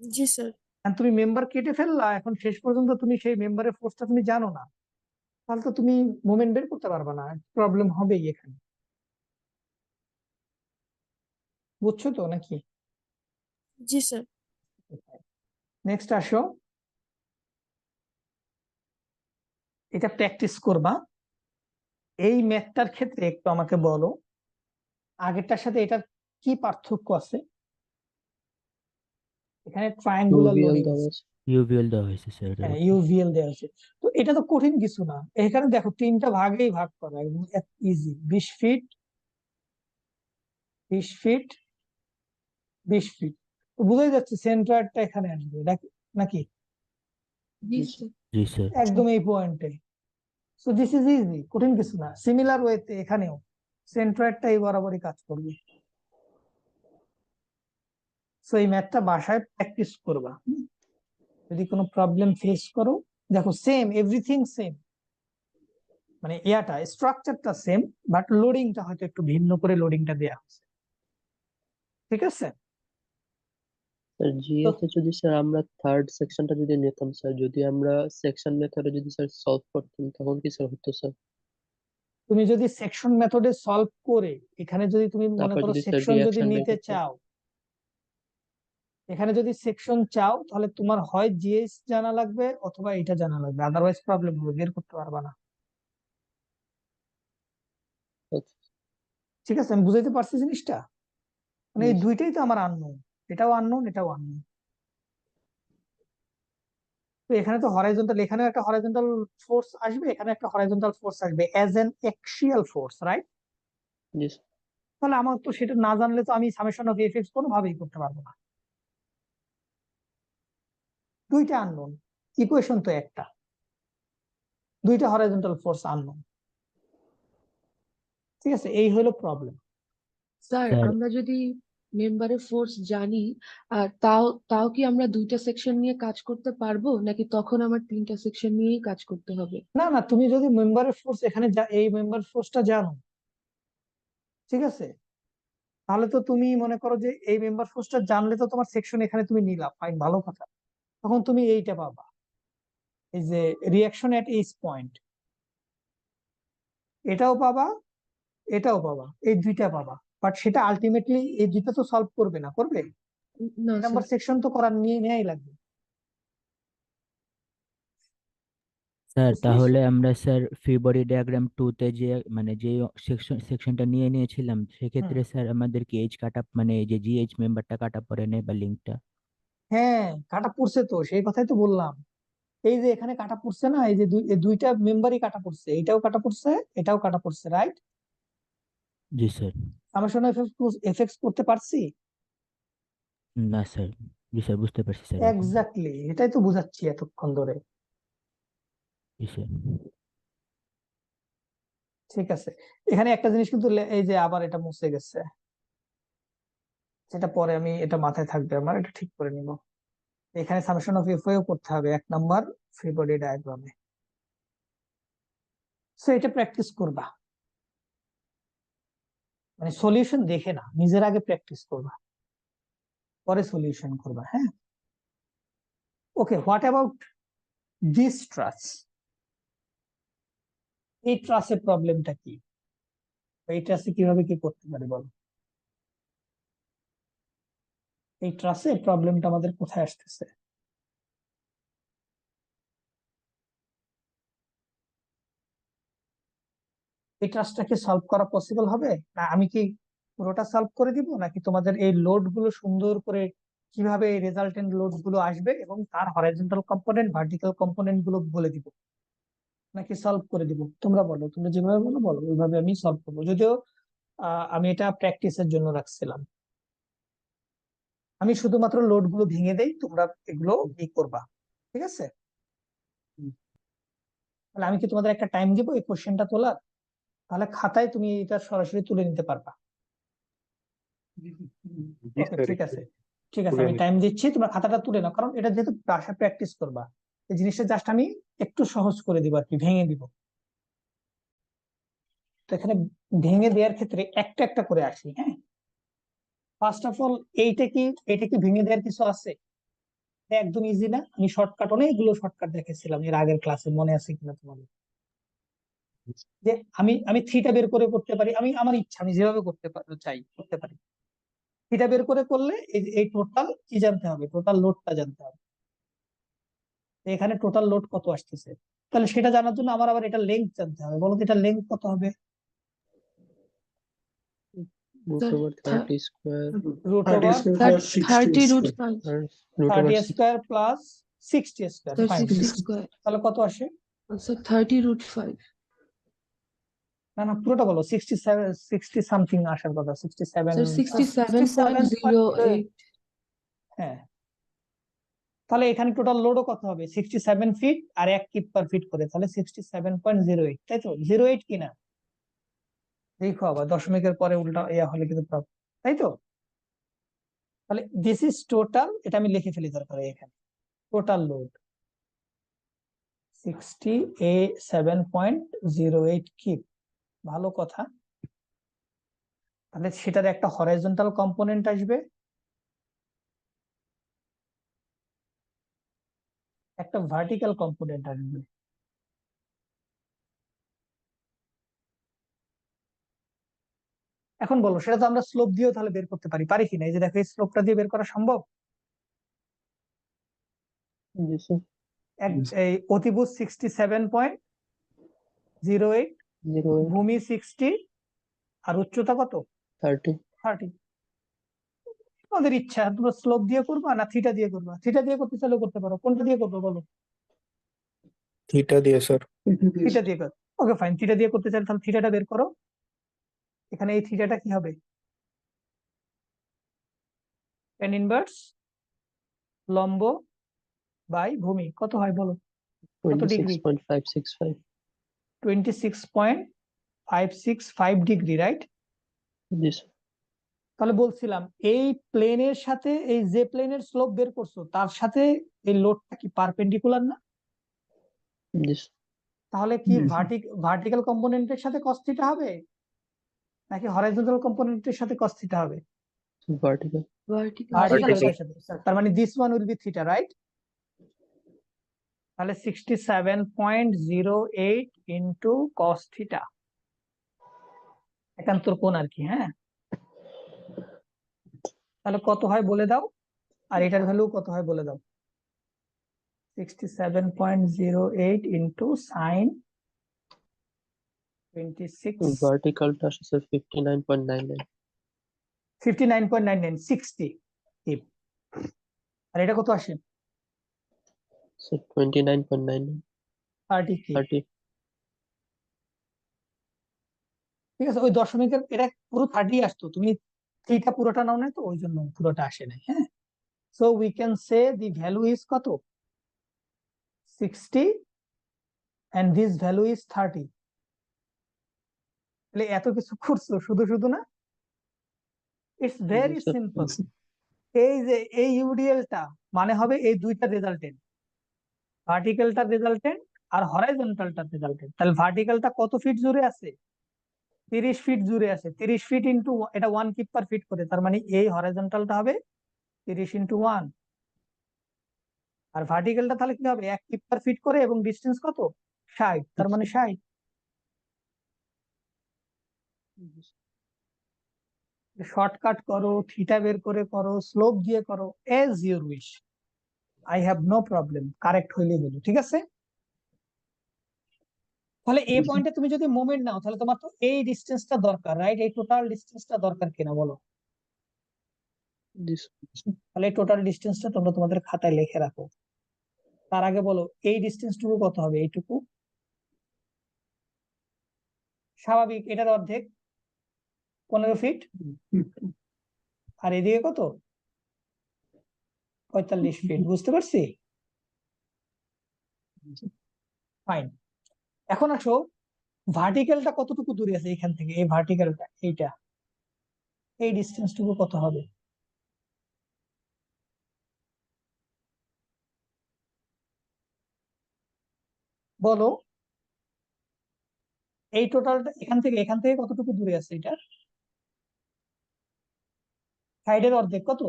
জি স্যার। তুমি মেম্বার কেটে ফেললা, এখন শেষ পর্যন্ত তুমি সেই মেম্বারের ফোর্সটা তুমি জানো না, তাহলে তো তুমি মুভমেন্ট বের করতে পারবা না, প্রবলেম হবেই এখানে। বুঝছো তো নাকি? জি স্যার। নেক্সট আসো, এটা প্র্যাকটিস করবা। এই ম্যাথটার ক্ষেত্রে একটু আমাকে বলো আগেরটার সাথে এটার কি পার্থক্য আছে? এখানে ট্রায়াঙ্গুলার UVL লোডিং দেওয়া আছে, আছে। ইউভিএল দেওয়া হয়েছে স্যার এটার হ্যাঁ উপর। ইউভিএল দেওয়া আছে। তো এটা তো কঠিন কিছু না, এখানে দেখো তিনটা ভাগেই ভাগ করা একদম ইজি, 20 ফিট 20 ফিট 20 ফিট। তো বোঝাই যাচ্ছে সেন্টারটা এখানে আসবে নাকি জি স্যার। জি স্যার। একদম এই পয়েন্টে। সো দিস ইজ ইজি, কঠিন কিছু না। সিমিলার ওয়েতে এখানেও সেন্ট্রয়েডটা এই বরাবরই কাজ করবে। সো এই ম্যাথটা বাসায় প্র্যাকটিস করবা। যদি কোনো প্রবলেম ফেস করো, দেখো সেম এভরিথিং সেম, মানে ইয়াটা স্ট্রাকচারটা সেম, বাট লোডিংটা হয়তো একটু ভিন্ন করে লোডিংটা দেওয়া হচ্ছে, ঠিক আছে? স্যার জিএ তে যদি স্যার আমরা থার্ড সেকশনটা যদি নিতাম স্যার, যদি আমরা সেকশন মেথডে যদি স্যার সলভ করতাম তখন কি স্যার হতো স্যার? তুমি যদি সেকশন মেথডে সলভ করে এখানে যদি তুমি মনে তারপর করো যদি স্যার সেকশন যদি রিয়াকশন বের নিতে করতাম। চাও, এখানে যদি সেকশন চাও তাহলে তোমার হয় জিএস জানা লাগবে অথবা এটা জানা লাগবে, আদারওয়াইজ প্রবলেম হবে, বের করতে পারবা না। আচ্ছা, ঠিক আছে, আমি বুঝাইতে পারছি জিনিসটা? মানে এই জি দুইটাই তো আমার আননোন, এটাও আননোন এটাও আননোন। তো এখানে তো হরাইজন্টাল, এখানে একটা হরাইজন্টাল ফোর্স আসবে, এখানে একটা হরাইজন্টাল ফোর্স আসবে as an axial force, right? জি স্যার। তাহলে আমার তো সেটা না জানলে তো আমি সামেশন অফ এফএক্স কোনোভাবেই করতে পারবো না। দুইটা আননোন, ইকুয়েশন তো একটা, দুইটা হরাইজন্টাল ফোর্স আননোন। ঠিক আছে, এই হলো প্রবলেম। স্যার স্যার আমরা যদি মেম্বারের ফোর্স জানি আর তাও তাও কি আমরা দুইটা সেকশন নিয়ে কাজ করতে পারবো নাকি তখন আমার তিনটা সেকশন নিয়েই কাজ করতে হবে? না না, তুমি যদি মেম্বারের ফোর্স এখানে এই মেম্বার ফোর্সটা জানো, ঠিক আছে, তাহলে তো তুমি মনে করো যে এই মেম্বার ফোর্সটা জানলে তো তোমার সেকশন এখানে তুমি নিলা, ফাইন, ভালো কথা। তখন তুমি এইটা পাবা, এই যে রিয়াকশন এট এইচ পয়েন্ট, এটাও পাবা এটাও পাবা, এই দুইটা পাবা। বাট সেটা আলটিমেটলি এই দুইটা তো সলভ করবে না, করবে? না এই নাম্বার স্যার। সেকশন তো করার নিয়ে নেয়াই লাগবে, স্যার বুঝতে পারছো? তাহলে আমরা স্যার ফ্রি বডি ডায়াগ্রাম 2 তে যে মানে যে সেকশনটা নিয়ে নিয়েছিলাম হুম, সেক্ষেত্রে স্যার আমাদের কি এইচ কাটা মানে এই যে জিএইচ মেম্বারটা কাটা পড়ে নেই বা লিঙ্কটা? হ্যাঁ কাটা পড়ছে তো, সেই কথাই তো বললাম। এই যে এখানে কাটা পড়ছে না, এই যে এই দুইটা মেম্বারই কাটা পড়ছে, এটাও কাটা পড়ছে এটাও কাটা পড়ছে, রাইট? জি স্যার। সামেশন এফএক্স করতে পারছি? না স্যার। জি স্যার, বুঝতে পারছি স্যার এখন। এক্স্যাক্টলি, এটাই তো বুঝাচ্ছি এতক্ষণ ধরে। জি স্যার। ঠিক আছে, এখানে একটা জিনিস কিন্তু এই যে আবার এটা মুছে গেছে, সেটা পরে আমি, এটা মাথায় থাকবে আমার, এটা ঠিক করে নিব। এখানে সামেশন অফ এফও করতে হবে 1 নম্বর ফ্রি বডি ডায়াগ্রামে। সো এটা প্র্যাকটিস করবা, মানে সলিউশন দেখে না, নিজের আগে প্র্যাকটিস করবা, পরে সলিউশন করবা, হ্যাঁ? ওকে, হোয়াট অ্যাবাউট দিস ট্রাস? এই ট্রাসের প্রবলেমটা কি? এই ট্রাসে কিভাবে কি করতে পারি বলো? এই ট্রাসে প্রবলেমটা আমাদের কোথায় আসতেছে? এই ট্রাসটাকে সলভ করা পসিবল হবে না? আমি কি পুরোটা সলভ করে দিব, নাকি তোমাদের এই লোড গুলো সুন্দর করে কিভাবে এই রেজাল্টেন্ট লোড গুলো আসবে এবং তার হরাইজন্টাল কম্পোনেন্ট ভার্টিক্যাল কম্পোনেন্ট গুলো বলে দিব, নাকি সলভ করে দিব? তোমরা বলো, তোমরা যেভাবে বলো বলো, ওইভাবে আমি সলভ করবো। যদিও আমি এটা প্র্যাকটিসের জন্য রাখছিলাম, আমি শুধুমাত্র লোড গুলো ভেঙে দেই, তোমরা এগুলো করবা, ঠিক আছে? তাহলে আমি কি তোমাদের একটা টাইম দিব এই কোশ্চেনটা তোলার? তাহলে খাতায় তুমি এটা সরাসরি তুলে নিতে পারবা। ওকে ঠিক আছে, ঠিক আছে, আমি টাইম দিচ্ছি, তোমরা খাতাটা তুলে নাও, কারণ এটা যেহেতু বাসায় প্র্যাকটিস করবা, এই জিনিসটা জাস্ট আমি একটু সহজ করে দিব আর কি, ভেঙে দিব। তো এখানে ভেঙে দেওয়ার ক্ষেত্রে একটা একটা করে আসি, হ্যাঁ? ফার্স্ট অফ অল, এইটা কি ভেঙে দেওয়ার কিছু আছে? এটা একদম ইজি না? আমি শর্টকাট, অনেকগুলো শর্টকাট দেখেছিলাম এর আগের ক্লাসে, মনে আছে কিনা তোমাদের? যে আমি থিটা বের করে করতে পারি, আমি আমার ইচ্ছা, আমি যেভাবে চাই করতে পারি। থিটা বের করে করলে এই টোটাল কি জানতে হবে, টোটাল লোডটা জানতে হবে। এখানে টোটাল লোড কত আসতেছে, তাহলে সেটা জানার জন্য আমার আবার এটা লেন্থ জানতে হবে। বলো তো এটা লেন্থ কত হবে? root Sir, over 30 square root 30 over square plus 60 30 root square. 5, or root over 30 6. Square plus 60 square, sir, fine. 60 square. তাহলে কত আসে? Sir, 30 root 5. না না, পুরোটা বলো। 67, 60 সামথিং আসার কথা, 67, Sir, 67.08. হ্যাঁ। তাহলে এখানে টোটাল লোডও কত হবে? 67 ফিট আর 1 কিপ পার ফিট করে, তাহলে 67.08, তাই তো? 08 কিনা দেখো, আবার দশমিকের পরে উল্টা ইয়া হলে কিন্তু problem, তাই তো? তাহলে দিস ইজ টোটাল, এটা আমি লিখে ফেলি দরকার এখানে, টোটাল লোড 67.08 কিপ। ভালো কথা। তাহলে সেটার একটা হরাইজন্টাল কম্পোনেন্ট আসবে, একটা ভার্টিক্যাল কম্পোনেন্ট আসবে। এখন বলো, সেটা তো আমরা স্লোপ দিয়েও তাহলে বের করতে পারি, পারি কিনা? এই যে দেখো, এই স্লোপটা দিয়ে বের করা সম্ভব। জি স্যার। এই অতিভুজ 67.08, 08 ভূমি 60, আর উচ্চতা কত? 30 30। তোমাদের ইচ্ছা, তোমরা স্লোপ দিয়ে করবা না থিটা দিয়ে করবা? থিটা দিয়ে করতে চাইলেও করতে পারো, কোনটা দিয়ে করবো বলো? থিটা দিয়ে স্যার। থিটা দিয়ে কর। ওকে ফাইন, থিটা দিয়ে করতে চাইলে তাহলে থিটাটা বের করো। এখানে এই থিটাটা কি হবে? tan ইনভার্স লম্ব বাই ভূমি, কত হয় বলো? কত ডিগ্রি? 26.565. 26.565 degree, right? জি স্যার। তাহলে বলছিলাম, এই প্লেনের সাথে এই যে প্লেনের স্লোপ বের করছো তার সাথে এই লোডটা কি পারপেন্ডিকুলার না? জি স্যার। তাহলে কি হুম। ভার্টিক্যাল কম্পোনেন্টের সাথে cos থিটা হবে নাকি হরাইজন্টাল কম্পোনেন্টের সাথে cos থিটা হবে? Vertical. Vertical. Vertical Vertical. এর সাথে। তার মানে this one will be theta, right? তাহলে 67.08 ইন্টু cos থিটা, একান্তর কোণ আর কি। হ্যাঁ, তাহলে কত হয় বলে দাও, আর এটার ভ্যালু কত হয় বলে দাও। 67.08 ইন্টু সাইন 26, Vertical টা আসে স্যার 59.99. 59.99, 60 কিপ। আর এটা কত আসে? স্যার 29.99. 30 কিপ। 30. ঠিক আছে, ওই দশমিকের এটা পুরো 30 আসতো, তুমি থিটা পুরোটা নাও না, তো ওই জন্য পুরোটা আসে নাই। হ্যাঁ, so we can say the value is কত? 60 and this value is 30. তাহলে এত কিছু করছো শুধু শুধু না, ইটস ভেরি স্যার। সিম্পল। এই যে এই ইউডিএলটা মানে হবে এই দুইটা রেজাল্টেন্ট, ভার্টিক্যালটা রেজাল্টেন্ট আর হরাইজন্টালটা রেজাল্টেন্ট। তাহলে ভার্টিক্যালটা কত ফিট জুড়ে আছে? 30 ফিট জুড়ে আছে। 30 ফিট ইন্টু, এটা 1 কিপ পার ফিট করে, তার মানে এই হরাইজন্টালটা হবে 30 ইন্টু 1, আর ভার্টিক্যালটা তাহলে কি হবে? 1 কিপ পার ফিট করে, এবং ডিস্টেন্স কত? 60, তার মানে 60। শর্টকাট করো, থিটা বের করে করো, স্লোপ দিয়ে করো, as your wish, I have no problem, correct হইলে বলো, ঠিক আছে? তাহলে এই পয়েন্টে তুমি যদি মোমেন্ট নাও, তাহলে তোমার তো এই ডিস্টেন্সটা দরকার, রাইট? এই টোটাল ডিস্টেন্সটা দরকার কিনা বলো? জি স্যার। তাহলে এই টোটাল ডিস্টেন্সটা তোমরা তোমাদের খাতায় লিখে রাখো। তার আগে বলো, এই ডিস্টেন্সটুকু কত হবে? এইটুকু স্বাভাবিক, এটার অর্ধেক 15 ফিট, আর এদিকে কত? 45 ফিট। বুঝতে পারছি? ফাইন। এখন আসো, ভার্টিক্যালটা কতটুকু দূরে আছে এখান থেকে? এই ভার্টিক্যালটা, এইটা, এই ডিস্টেন্সটুকু কত হবে? বলো, এই টোটালটা এখান থেকে কতটুকু দূরে আছে? এটা সাইডের অর্ধেক, কত?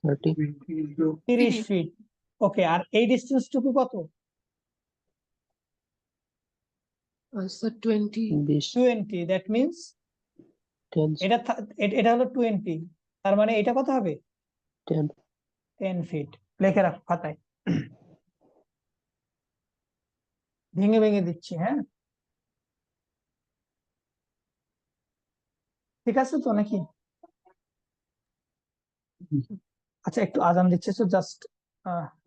30. 30 ফিট। ওকে, আর এই ডিস্টেন্সটুকু কত? Sir, 20. 20. 20, that means 10. এটা এটা হলো 20, তার মানে এটা কত হবে? 10. 10 ফিট। লিখে রাখো খাতায়, ভেঙে ভেঙে দিচ্ছি। হ্যাঁ, ঠিক আছে তো নাকি? আচ্ছা, একটু আজান দিচ্ছে, তো জাস্ট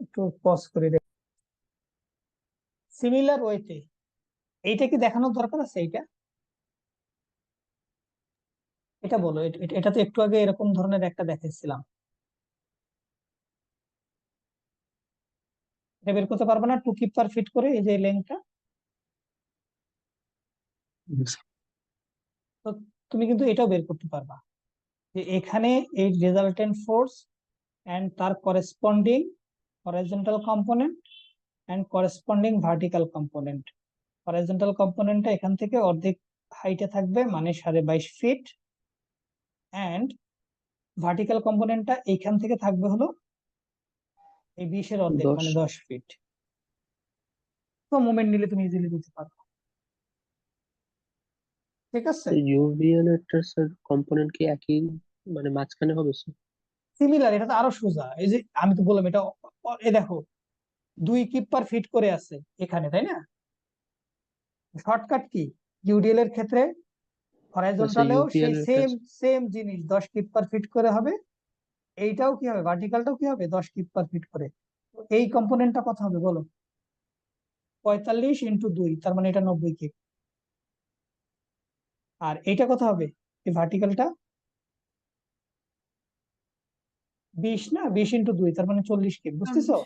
একটু পজ করে দেখ। সিমিলার ওয়েতে এইটা কি দেখানোর দরকার আছে? এটা বলো, এটা তো একটু আগে এরকম ধরনের একটা দেখেছিলাম। এটা বের করতে পারবে না? টু কিপ পার ফিট করে এই যে লেংথটা, তো তুমি কিন্তু এটাও বের করতে পারবা যে এখানে এই রেজাল্টেন্ট ফোর্স এন্ড তার corresponding horizontal component and corresponding vertical component. Horizontal কম্পোনেন্টটা এখান থেকে অর্ধেক হাইটে থাকবে, মানে 22.5 ফিট, এন্ড ভার্টিক্যাল কম্পোনেন্টটা এইখান থেকে থাকবে হলো এই 20-এর অর্ধেক, 10 মানে 10 ফিট। তো মোমেন্ট নিলে তুমি ইজিলি দিতে পারবে। ঠিক আছে, ইউভিএল এর স্যার কম্পোনেন্ট কি একই মানে মাঝখানে হবে স্যার? সিমিলার, এটা তো আরো সোজা। এই যে আমি তো বললাম এটা এ দেখো 2 কিপ পার ফিট করে আছে এখানে, তাই না? Shortcut key? ইউডিএল এর ক্ষেত্রে আচ্ছা, হরাইজন্টালেও সেই ইউভিএল এর সেম জিনিস 10 কিপ পার ফিট করে হবে। এইটাও কি হবে, ভার্টিক্যালটাও কি হবে 10 কিপ পার ফিট করে। তো এই কম্পোনেন্টটা কত হবে বলো? 45 ইন্টু 2, তার মানে এটা 90 কিপ। আর এইটা কত হবে, এই ভার্টিক্যালটা 20 না, 20 ইন্টু 2, তার মানে 40 কিপ। বুঝতেছো?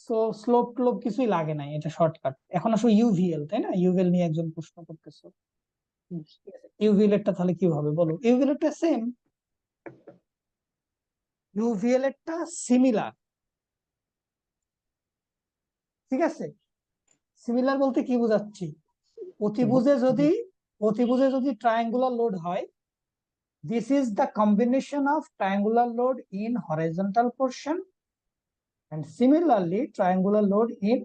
সো স্লোপ টোপ কিছুই লাগে নাই, এটা শর্টকাট। এখন আসলে ইউভিএল, তাই না? ইউভিএল নিয়ে একজন প্রশ্ন করতেছো। ইউভিএল এরটা তাহলে কি হবে বলো? ইউভিএল এরটা সেম, ইউভিএল এরটা সিমিলার। ঠিক আছে, সিমিলার বলতে কি বোঝাচ্ছি? অতিভুজে যদি ট্রায়াঙ্গুলার লোড হয়, this is the combination of triangular load in horizontal portion and similarly triangular load in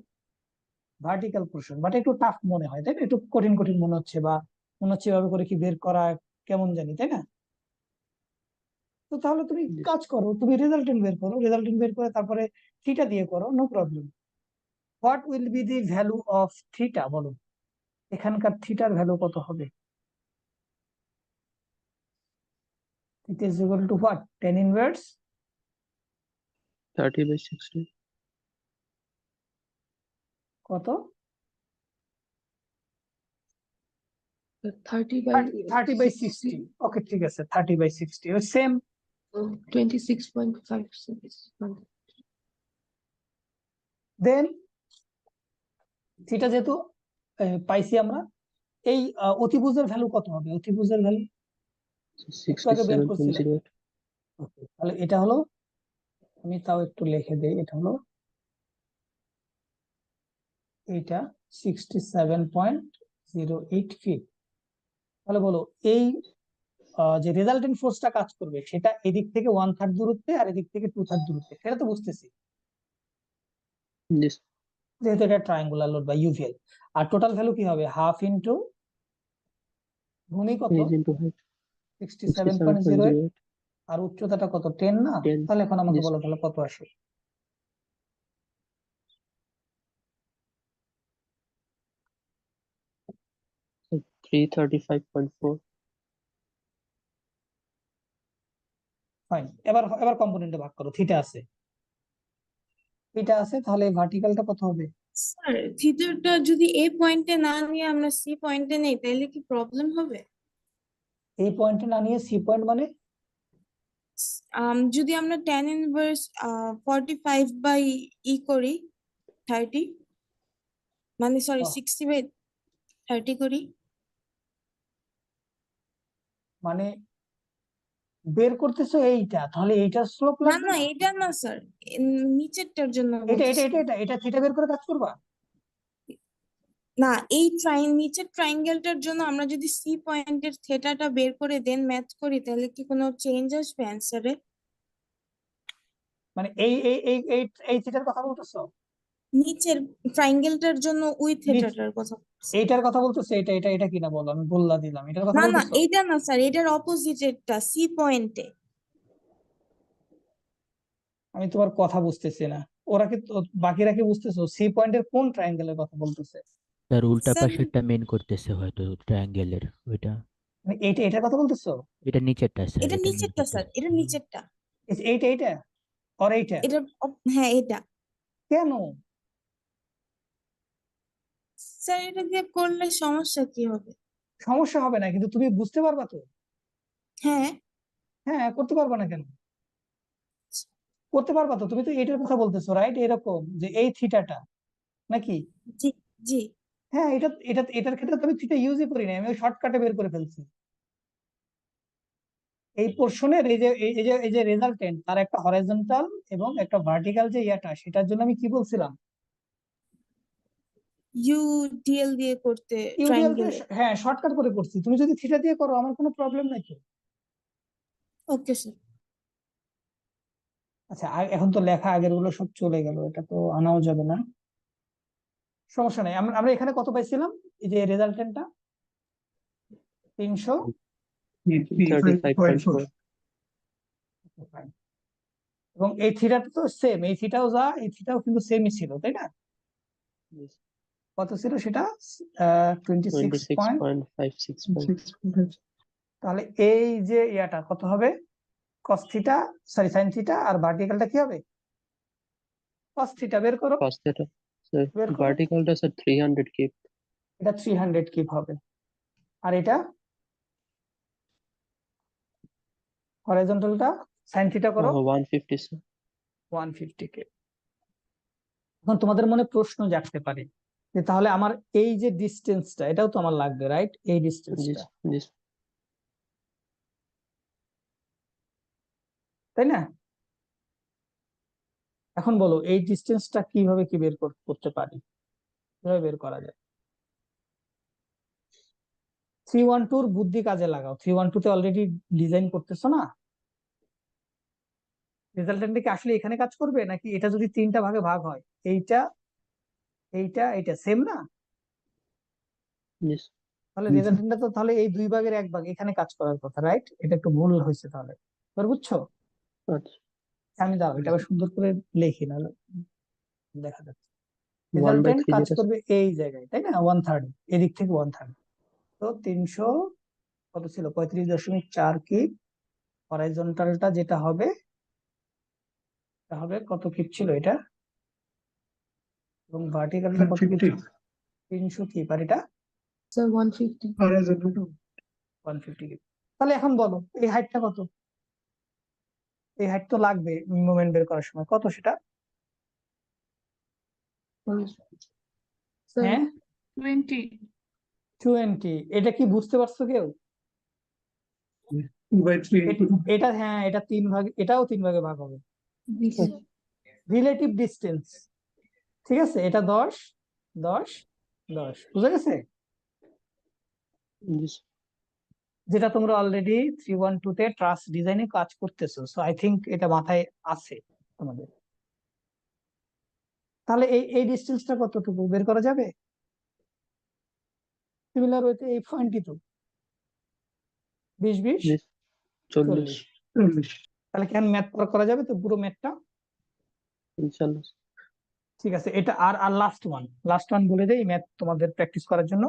vertical portion. But একটু টাফ মনে হয়, তাই না? একটু কঠিন কঠিন মনে হচ্ছে, বা মনে হচ্ছে এভাবে করে কি বের করা কেমন জানি, তাই না? তো তাহলে তুমি কাজ করো, তুমি রেজাল্টেন্ট বের করো, রেজাল্টেন্ট বের করে তারপরে থিটা দিয়ে করো, no problem. What will be the value of theta বলো? এখানকার থিটার ভ্যালু কত হবে? It is equal to what? tan inverse 30/60 কত? 30/60 ওকে, ঠিক আছে, 30/60 ওই সেম। 26.5 দেন থিটা যেহেতু পাইছি আমরা, এই অতিভুজের ভ্যালু কত হবে? অতিভুজের ভ্যালু একটু আগে বের করছিলাম। 67.08 ওকে, তাহলে এটা হলো, আমি তাও একটু লিখে দেই, এটা হলো এইটা 67.08 ফিট। তাহলে বলো এই যে রেজাল্টেন্ট ফোর্সটা কাজ করবে সেটা এদিক থেকে 1/3 দূরত্বে আর এদিক থেকে 2/3 দূরত্বে, সেটা তো বুঝতেছি, Yes, যেহেতু এটা ট্রায়াঙ্গুলার লোড বা ইউভিএল। আর টোটাল ভ্যালু কি হবে? হাফ ইন্টু ভূমি কত, is into height 67.08, 67.08 আর উচ্চতাটা কত, 10 না? 10 তাহলে এখন আমাকে Yes, বলো তাহলে কত আসে? so 335.4 fine. এবার কম্পোনেন্টে ভাগ করো, থিটা আছে, থিটা আছে, তাহলে ভার্টিক্যালটা কত হবে? স্যার থিটাটা যদি এ পয়েন্টে না নিয়ে আমরা সি পয়েন্টে নেই তাহলে কি প্রবলেম হবে? এই পয়েন্টে না নিয়ে সি পয়েন্ট মানে? যদি আমরা tan ইনভার্স 45 বাই করি 30, মানে সরি আহ, 60/30 করি। মানে বের করতেছো এইটা, তাহলে এইটা স্লোপ না লাগবে না না? এটা না স্যার, নিচেরটার জন্য এটা এটা বলতেছি। এটা এটা এটা থিটা বের করে কাজ করবা? না, এই নিচের ট্রায়াঙ্গেলটার জন্য আমরা যদি সি পয়েন্টের থেটাটা বের করে দেন ম্যাথ করি তাহলে কি কোনো চেঞ্জ আসবে অ্যান্সারে? মানে এই থিটার কথা বলতেছো? নিচের ট্রায়াঙ্গেলটার জন্য উই থেটাটার কথা বলছি। এইটার কথা বলতেছো? এটা এটা এটা কিনা বলো, আমি বললা দিলাম, এটার কথা না না বলতেছো? এটা না স্যার, এটার অপোজিটেরটা সি পয়েন্টে। আমি তোমার কথা বুঝতেছি না। ওরা কি বাকিরা কি বুঝতেছো? সি পয়েন্টের কোন ট্রায়াঙ্গেলের কথা বলতেছে? তার উল্টা স্যার পাশেরটা মেন করতেছে হয়তো ট্রায়াঙ্গেলের ওইটা। মানে এটার কথা বলতেছো? এটা নিচেরটা স্যার, এটা এটা নিচেরটা স্যার, এটা নিচেরটা। এইটা আর এইটা এটা হ্যাঁ এটা কেন? স্যার, এটা দিয়ে করলে সমস্যা কি হবে? সমস্যা হবে না, কিন্তু তুমি বুঝতে পারবা তো? হ্যাঁ হ্যাঁ, করতে পারবা না কেন? করতে পারবা তো, তুমি তো এটার কথা বলতেছো রাইট, এরকম যে এই থিটাটা নাকি? জি জি হ্যাঁ, এটার ক্ষেত্রে তো আমি থিটা ইউজই করি না, আমি ওই শর্টকাটে বের করে ফেলছি। এই পোর্শনের এই যে রেজাল্টেন্ট, তার একটা হরাইজন্টাল এবং একটা ভার্টিক্যাল যে ইয়াটা, সেটার জন্য আমি কি বলছিলাম? ইউডিএল দিয়ে করতে ইউডিএল দিয়ে ট্রায়াঙ্গেলে। হ্যাঁ শর্টকাট করে করছি, তুমি যদি থিটা দিয়ে করো আমার কোনো প্রবলেম নাই তো। Okay sir. আচ্ছা, এখন তো লেখা আগের গুলো সব চলে গেল, এটা তো আনাও যাবে না, সমস্যা নাই। আমরা এখানে কত পাইছিলাম? এই যে রেজাল্টেন্টটা 300। 35.4 এবং এই থিটাটা তো সেম, এই থিটাও এই থিটাও কিন্তু সেমই ছিল, তাই না? কত ছিল সেটা? 26 পয়েন্ট। 26.56 তাহলে এই যে ইয়াটা কত হবে? Cos theta, sorry sine theta, আর ভার্টিক্যালটা কি হবে? Cos theta. বের করো, cos theta স্যার বের করো। ভার্টিক্যালটা স্যার 300 কিপ এটা 300 কিপ হবে, আর এটা হরাইজন্টালটা সাইন থিটা করো 150 স্যার 150 কিপ। এখন তোমাদের মনে প্রশ্ন জাগতে পারে যে তাহলে আমার এই যে ডিস্টেন্সটা, এটাও তো আমার লাগবে রাইট, এই জি ডিস্টেন্সটা, জি তাই না? এখন বলো এই ডিস্টেন্সটা কিভাবে কি বের করতে পারি, কিভাবে বের করা যায়? 312 বুদ্ধি কাজে লাগাও, 312 তে অলরেডি ডিজাইন করতেছো না? রেজাল্টেন্ট কি আসলে এখানে কাজ করবে, নাকি এটা যদি তিনটা ভাগে ভাগ হয়, এইটা এইটা এটা সেম না? জি তাহলে রেজাল্টেন্টটা তো তাহলে এই দুই ভাগের এক ভাগ এখানে কাজ করার কথা রাইট, এটা একটু ভুল হয়েছে তাহলে, এবার বুঝছো? আচ্ছা আমি দাও এটা আবার সুন্দর করে লিখি, না দেখা যাচ্ছে 1/3 রেজাল্টেন্ট কাজ যেটা করবে এই জায়গায়, তাই না? 1/3 এদিক থেকে 1/3, তো 300 কত ছিল, 35.4 কিপ। হরাইজন্টালটা যেটা হবে, এটা হবে কত কিপ ছিল এটা, এবং ভার্টিক্যালটা কত কিপ ছিল? 300 কিপ, আর এটা স্যার 150। 150 কিপ। তাহলে এখন বলো এই হাইটটা কত? এই হাইট তো লাগবে মোমেন্ট বের করার সময়, কত সেটা? স্যার হ্যাঁ 20। এটা কি বুঝতে পারছো কেউ? এটা হ্যাঁ, এটা 3 ভাগ, এটাও 3 ভাগে ভাগ হবে। রিলেটিভ ডিস্টেন্স, ঠিক আছে, এটা 10 10 10, বুঝা গেছে? জি যেটা তোমরা অলরেডি 312 তে ট্রাস্ট ডিজাইনে কাজ করতেছো, সো আই থিংক এটা মাথায় আছে তোমাদের। তাহলে এই ডিস্টেন্সটা কতটুকু বের করা যাবে? সিমিলার ওয়েতে এই পয়েন্টই তো 20 20 জি 40 40। তাহলে কেন ম্যাথ করা যাবে তো পুরো ম্যাথটা? ইনশাআল্লাহ ঠিক আছে, এটা আর আর লাস্ট ওয়ান বলে দেই ম্যাথ তোমাদের প্র্যাকটিস করার জন্য।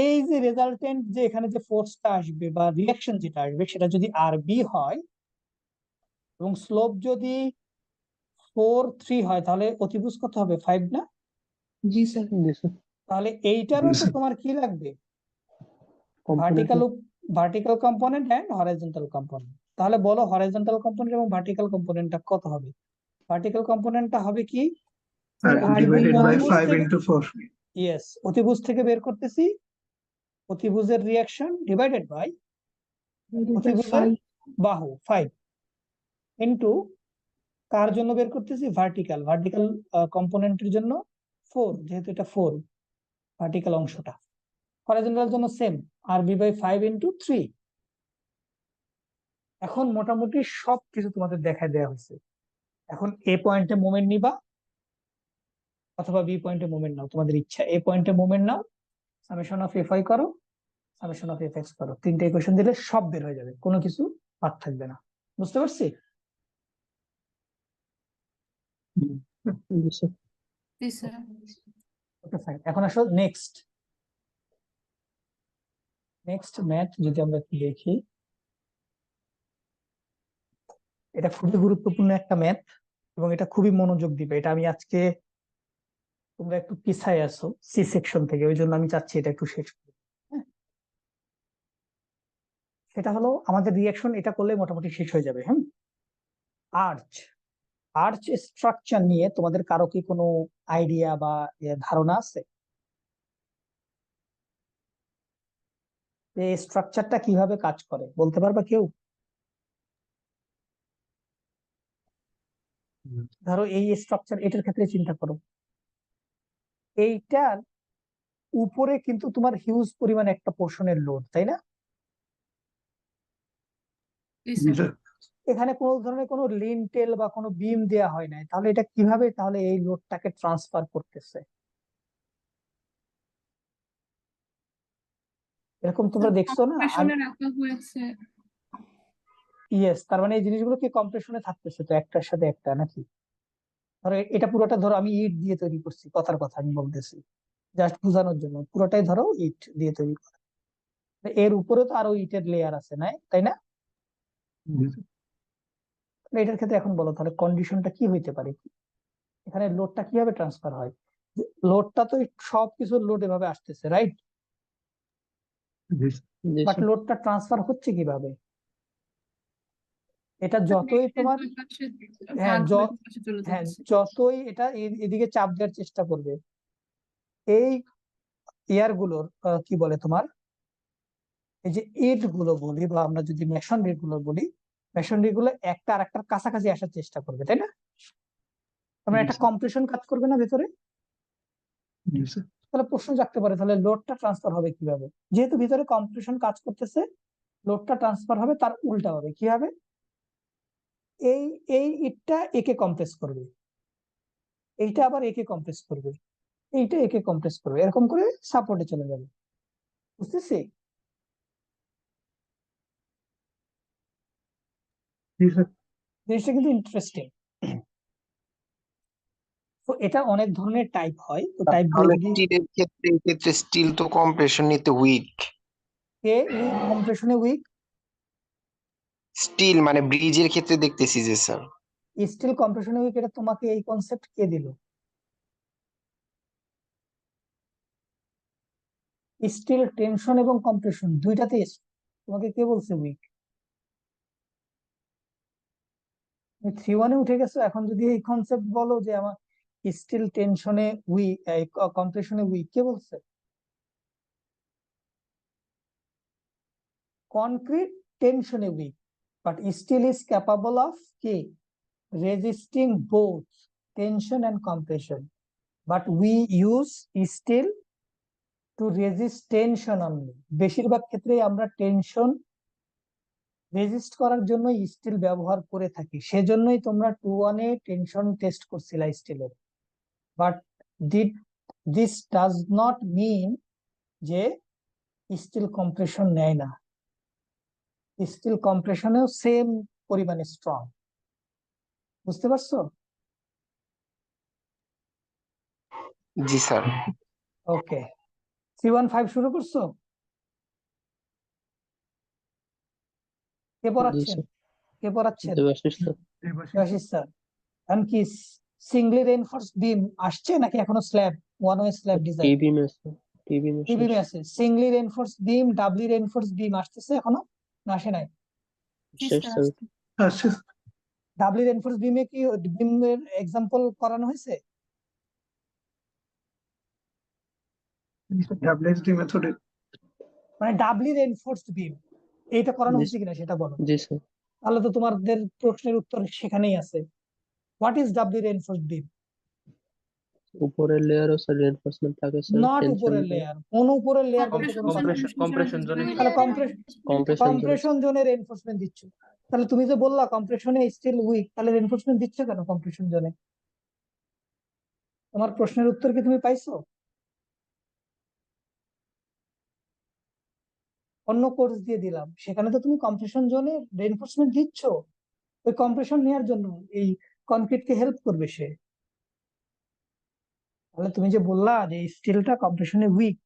এই যে রেজাল্টেন্ট, যে এখানে যে ফোর্সটা আসবে বা রিঅ্যাকশন যেটা আসবে, সেটা যদি আর বি হয় এবং স্লোপ যদি 4 3 হয়, তাহলে অতিভুজ কত হবে? 5 না? জি স্যার। জি স্যার তাহলে এইটারও তো তোমার কি লাগবে? Component vertical component and horizontal component. তাহলে বলো হরাইজন্টাল কম্পোনেন্ট এবং ভার্টিক্যাল কম্পোনেন্টটা কত হবে? ভার্টিক্যাল কম্পোনেন্টটা হবে কি? ইয়েস, অতিভুজ থেকে বের করতেছি, অতিভুজের রিঅ্যাকশন ডিভাইডেড বাই অতিভুজের বাহু 5 ইন্টু কার জন্য বের করতেছি? ভার্টিক্যাল কম্পোনেন্টের জন্য 4, যেহেতু এটা 4 ভার্টিক্যাল অংশটা। হরাইজন্টাল জন্য same, R B by 5 into 3। এখন মোটামুটি সবকিছু তোমাদের দেখায় দেওয়া হয়েছে। এখন এ পয়েন্টে মোমেন্ট নিবা অথবা বি পয়েন্টে মোমেন্ট নাও, তোমাদের ইচ্ছা। এ পয়েন্টে moment now, summation of F I করো, সামেশন অফ এফ এক্স করো, 3টে ইকুয়েশন দিলে সব বের হয়ে যাবে, কোনো কিছু বাদ থাকবে না। বুঝতে পারছি? জি স্যার ওকে ফাইন, এখন আসো নেক্সট। নেক্সট ম্যাথ যদি আমরা একটু দেখি, এটা খুবই গুরুত্বপূর্ণ একটা ম্যাথ এবং এটা খুবই মনোযোগ দিবে। এটা আমি আজকে, তোমরা একটু পিছায় আছো সি সেকশন থেকে, ওই জন্য আমি চাচ্ছি এটা একটু শেষ করি। হ্যাঁ, সেটা হলো আমাদের রিয়াকশন, এটা করলে মোটামুটি শেষ হয়ে যাবে। হ্যাঁ, আর্চ আর্চ স্ট্রাকচার নিয়ে তোমাদের কারো কি কোনো আইডিয়া বা ধারণা আছে? এই স্ট্রাকচারটা কিভাবে কাজ করে বলতে পারবা কেউ? ধরো এই স্ট্রাকচার, এটার ক্ষেত্রে চিন্তা করো, এইটার উপরে কিন্তু তোমার হিউজ পরিমাণ একটা পোর্শনের লোড, তাই না? জি স্যার। এখানে কোনো ধরনের কোনো লিন্টেল বা কোনো বিম দেয়া হয় নাই, তাহলে এটা কিভাবে তাহলে এই লোডটাকে ট্রান্সফার করতেছে? এরকম তোমরা দেখছো না? কম্প্রেশনে রাখা হয়েছে। ইয়েস, তার মানে এই জিনিসগুলো কি কম্প্রেশনে থাকতেছে তো একটার সাথে একটা, নাকি? ধরো এটা পুরোটা, ধরো আমি ইট দিয়ে তৈরি করছি, কথার কথা আমি বলতেছি জাস্ট বোঝানোর জন্য, পুরোটাই ধরো ইট দিয়ে তৈরি করা, এর উপরে তো আরো ইটের লেয়ার আছে, না তাই না? জি স্যার। তাহলে এটার ক্ষেত্রে এখন বলো তাহলে কন্ডিশনটা কি হইতে পারে, এখানে লোডটা কিভাবে ট্রান্সফার হয়? লোডটা তো সবকিছুর লোড এভাবে আসতেছে, রাইট? জি স্যার। জি বাট স্যার। লোডটা ট্রান্সফার হচ্ছে কিভাবে? এটা যতই তোমার, দুই পাশে হ্যাঁ ভাগ হয়ে দুই পাশে চলে হ্যাঁ, যাচ্ছে। যতই এটা এদিকে চাপ দেওয়ার চেষ্টা করবে, এই এয়ার গুলোর কি বলে তোমার, এই যে ইট গুলো বলি বা আমরা যদি মেশনারি গুলো বলি, মেশনারি গুলো একটা আর একটার কাছাকাছি আসার চেষ্টা করবে, তাই না? আমরা একটা কম্প্রেশন কাজ করবে না ভেতরে? জি স্যার। তাহলে প্রশ্ন জাগতে পারে তাহলে লোডটা ট্রান্সফার হবে কিভাবে? যেহেতু ভিতরে কম্প্রেশন কাজ করতেছে, লোডটা ট্রান্সফার হবে তার উল্টা হবে, কি হবে? এই এই ইটটা একে কম্প্রেস করবে, এইটা আবার একে কম্প্রেস করবে, এইটা একে কম্প্রেস করবে, এরকম করে সাপোর্টে চলে যাবে। বুঝতেছি? জি স্যার। জিনিসটা কিন্তু ইন্টারেস্টিং। তো এটা অনেক ধরনের টাইপ হয়, তো টাইপ গুলো তাহলে যদি এক্ষেত্রে স্টিল তো কম্প্রেশন নিতে উইক। কে কম্প্রেশনে উইক, স্টিল মানে ব্রিজের ক্ষেত্রে দেখতেছি যে স্যার। স্টিল কম্প্রেশনে উইক, এটা তোমাকে এই কনসেপ্ট কে দিল? স্টিল টেনশন এবং কম্প্রেশন দুইটাতে তোমাকে কে বলছে উইক? 3-1-এ উঠে গেছো, এখন যদি এই কনসেপ্ট বলো যে আমার স্টিল টেনশনে উইক, কম্প্রেশনে উইক, কে বলছে? কনক্রিট টেনশনে weak, but steel is capable of কি resisting both tension and compression, but we use steel to resist tension only. বেশিরভাগ ক্ষেত্রে আমরা টেনশন রেজিস্ট করার জন্য স্টিল ব্যবহার করে থাকি, সেজন্যই তোমরা 2-1-এ টেনশন টেস্ট করছিলা স্টিলের। But this does not mean যে স্টিল কম্প্রেশন নেয় না, স্টিল কম্প্রেশনেও সেম পরিমাণে স্ট্রং। বুঝতে পারছো? জি স্যার। ওকে, 3-1-5 শুরু করছো? কে জি পড়াচ্ছেন? স্যার। কে পড়াচ্ছেন? দেবাশিস স্যার। দেবাশিস স্যার। এখন কি সিঙ্গলি রেইনফোর্স বিম আসছে নাকি এখনো slab, one way slab design? টিভি মেস টিভি মেস বিম আছে, সিঙ্গলি রেইনফোর্স বিম, ডাবলি রেইনফোর্স বিম আসতেছে এখনো, না আসে নাই? শেষ স্যার। আচ্ছা। ডাবলি রেইনফোর্স বিমে কি বিমের এক্সাম্পল করানো হয়েছে? ডাব্লিউএসডি মেথডে। মানে ডাবলি রেইনফোর্সড বিম এইটা করানো জি হয়েছে কিনা সেটা বলো। জি স্যার। তাহলে তো তোমাদের প্রশ্নের উত্তর সেখানেই আছে। হোয়াট ইজ ডাবলি রেইনফোর্সড বিম? উপরের লেয়ারও স্যার রিইনফোর্সমেন্ট থাকে স্যার, নট টেনশন উপরের লেয়ার, কোন উপরের লেয়ার বলতে কোনো কম্প্রেশন জোনে তাহলে কম্প্রেশন জোনে রেইনফোর্সমেন্ট দিচ্ছ, তাহলে তুমি যে বললা কম্প্রেশনে স্টিল উইক, তাহলে রেইনফোর্সমেন্ট দিচ্ছ কেন কম্প্রেশন জোনে? তোমার প্রশ্নের উত্তর কি তুমি পাইছো? অন্য কোর্স দিয়ে দিলাম, সেখানে তো তুমি কম্প্রেশন জোনে রেইনফোর্সমেন্ট দিচ্ছ, ওই কম্প্রেশন নেওয়ার জন্য এই কনক্রিটকে হেল্প করবে সে। তাহলে তুমি যে বললা যে স্টিলটা কম্প্রেশনে উইক,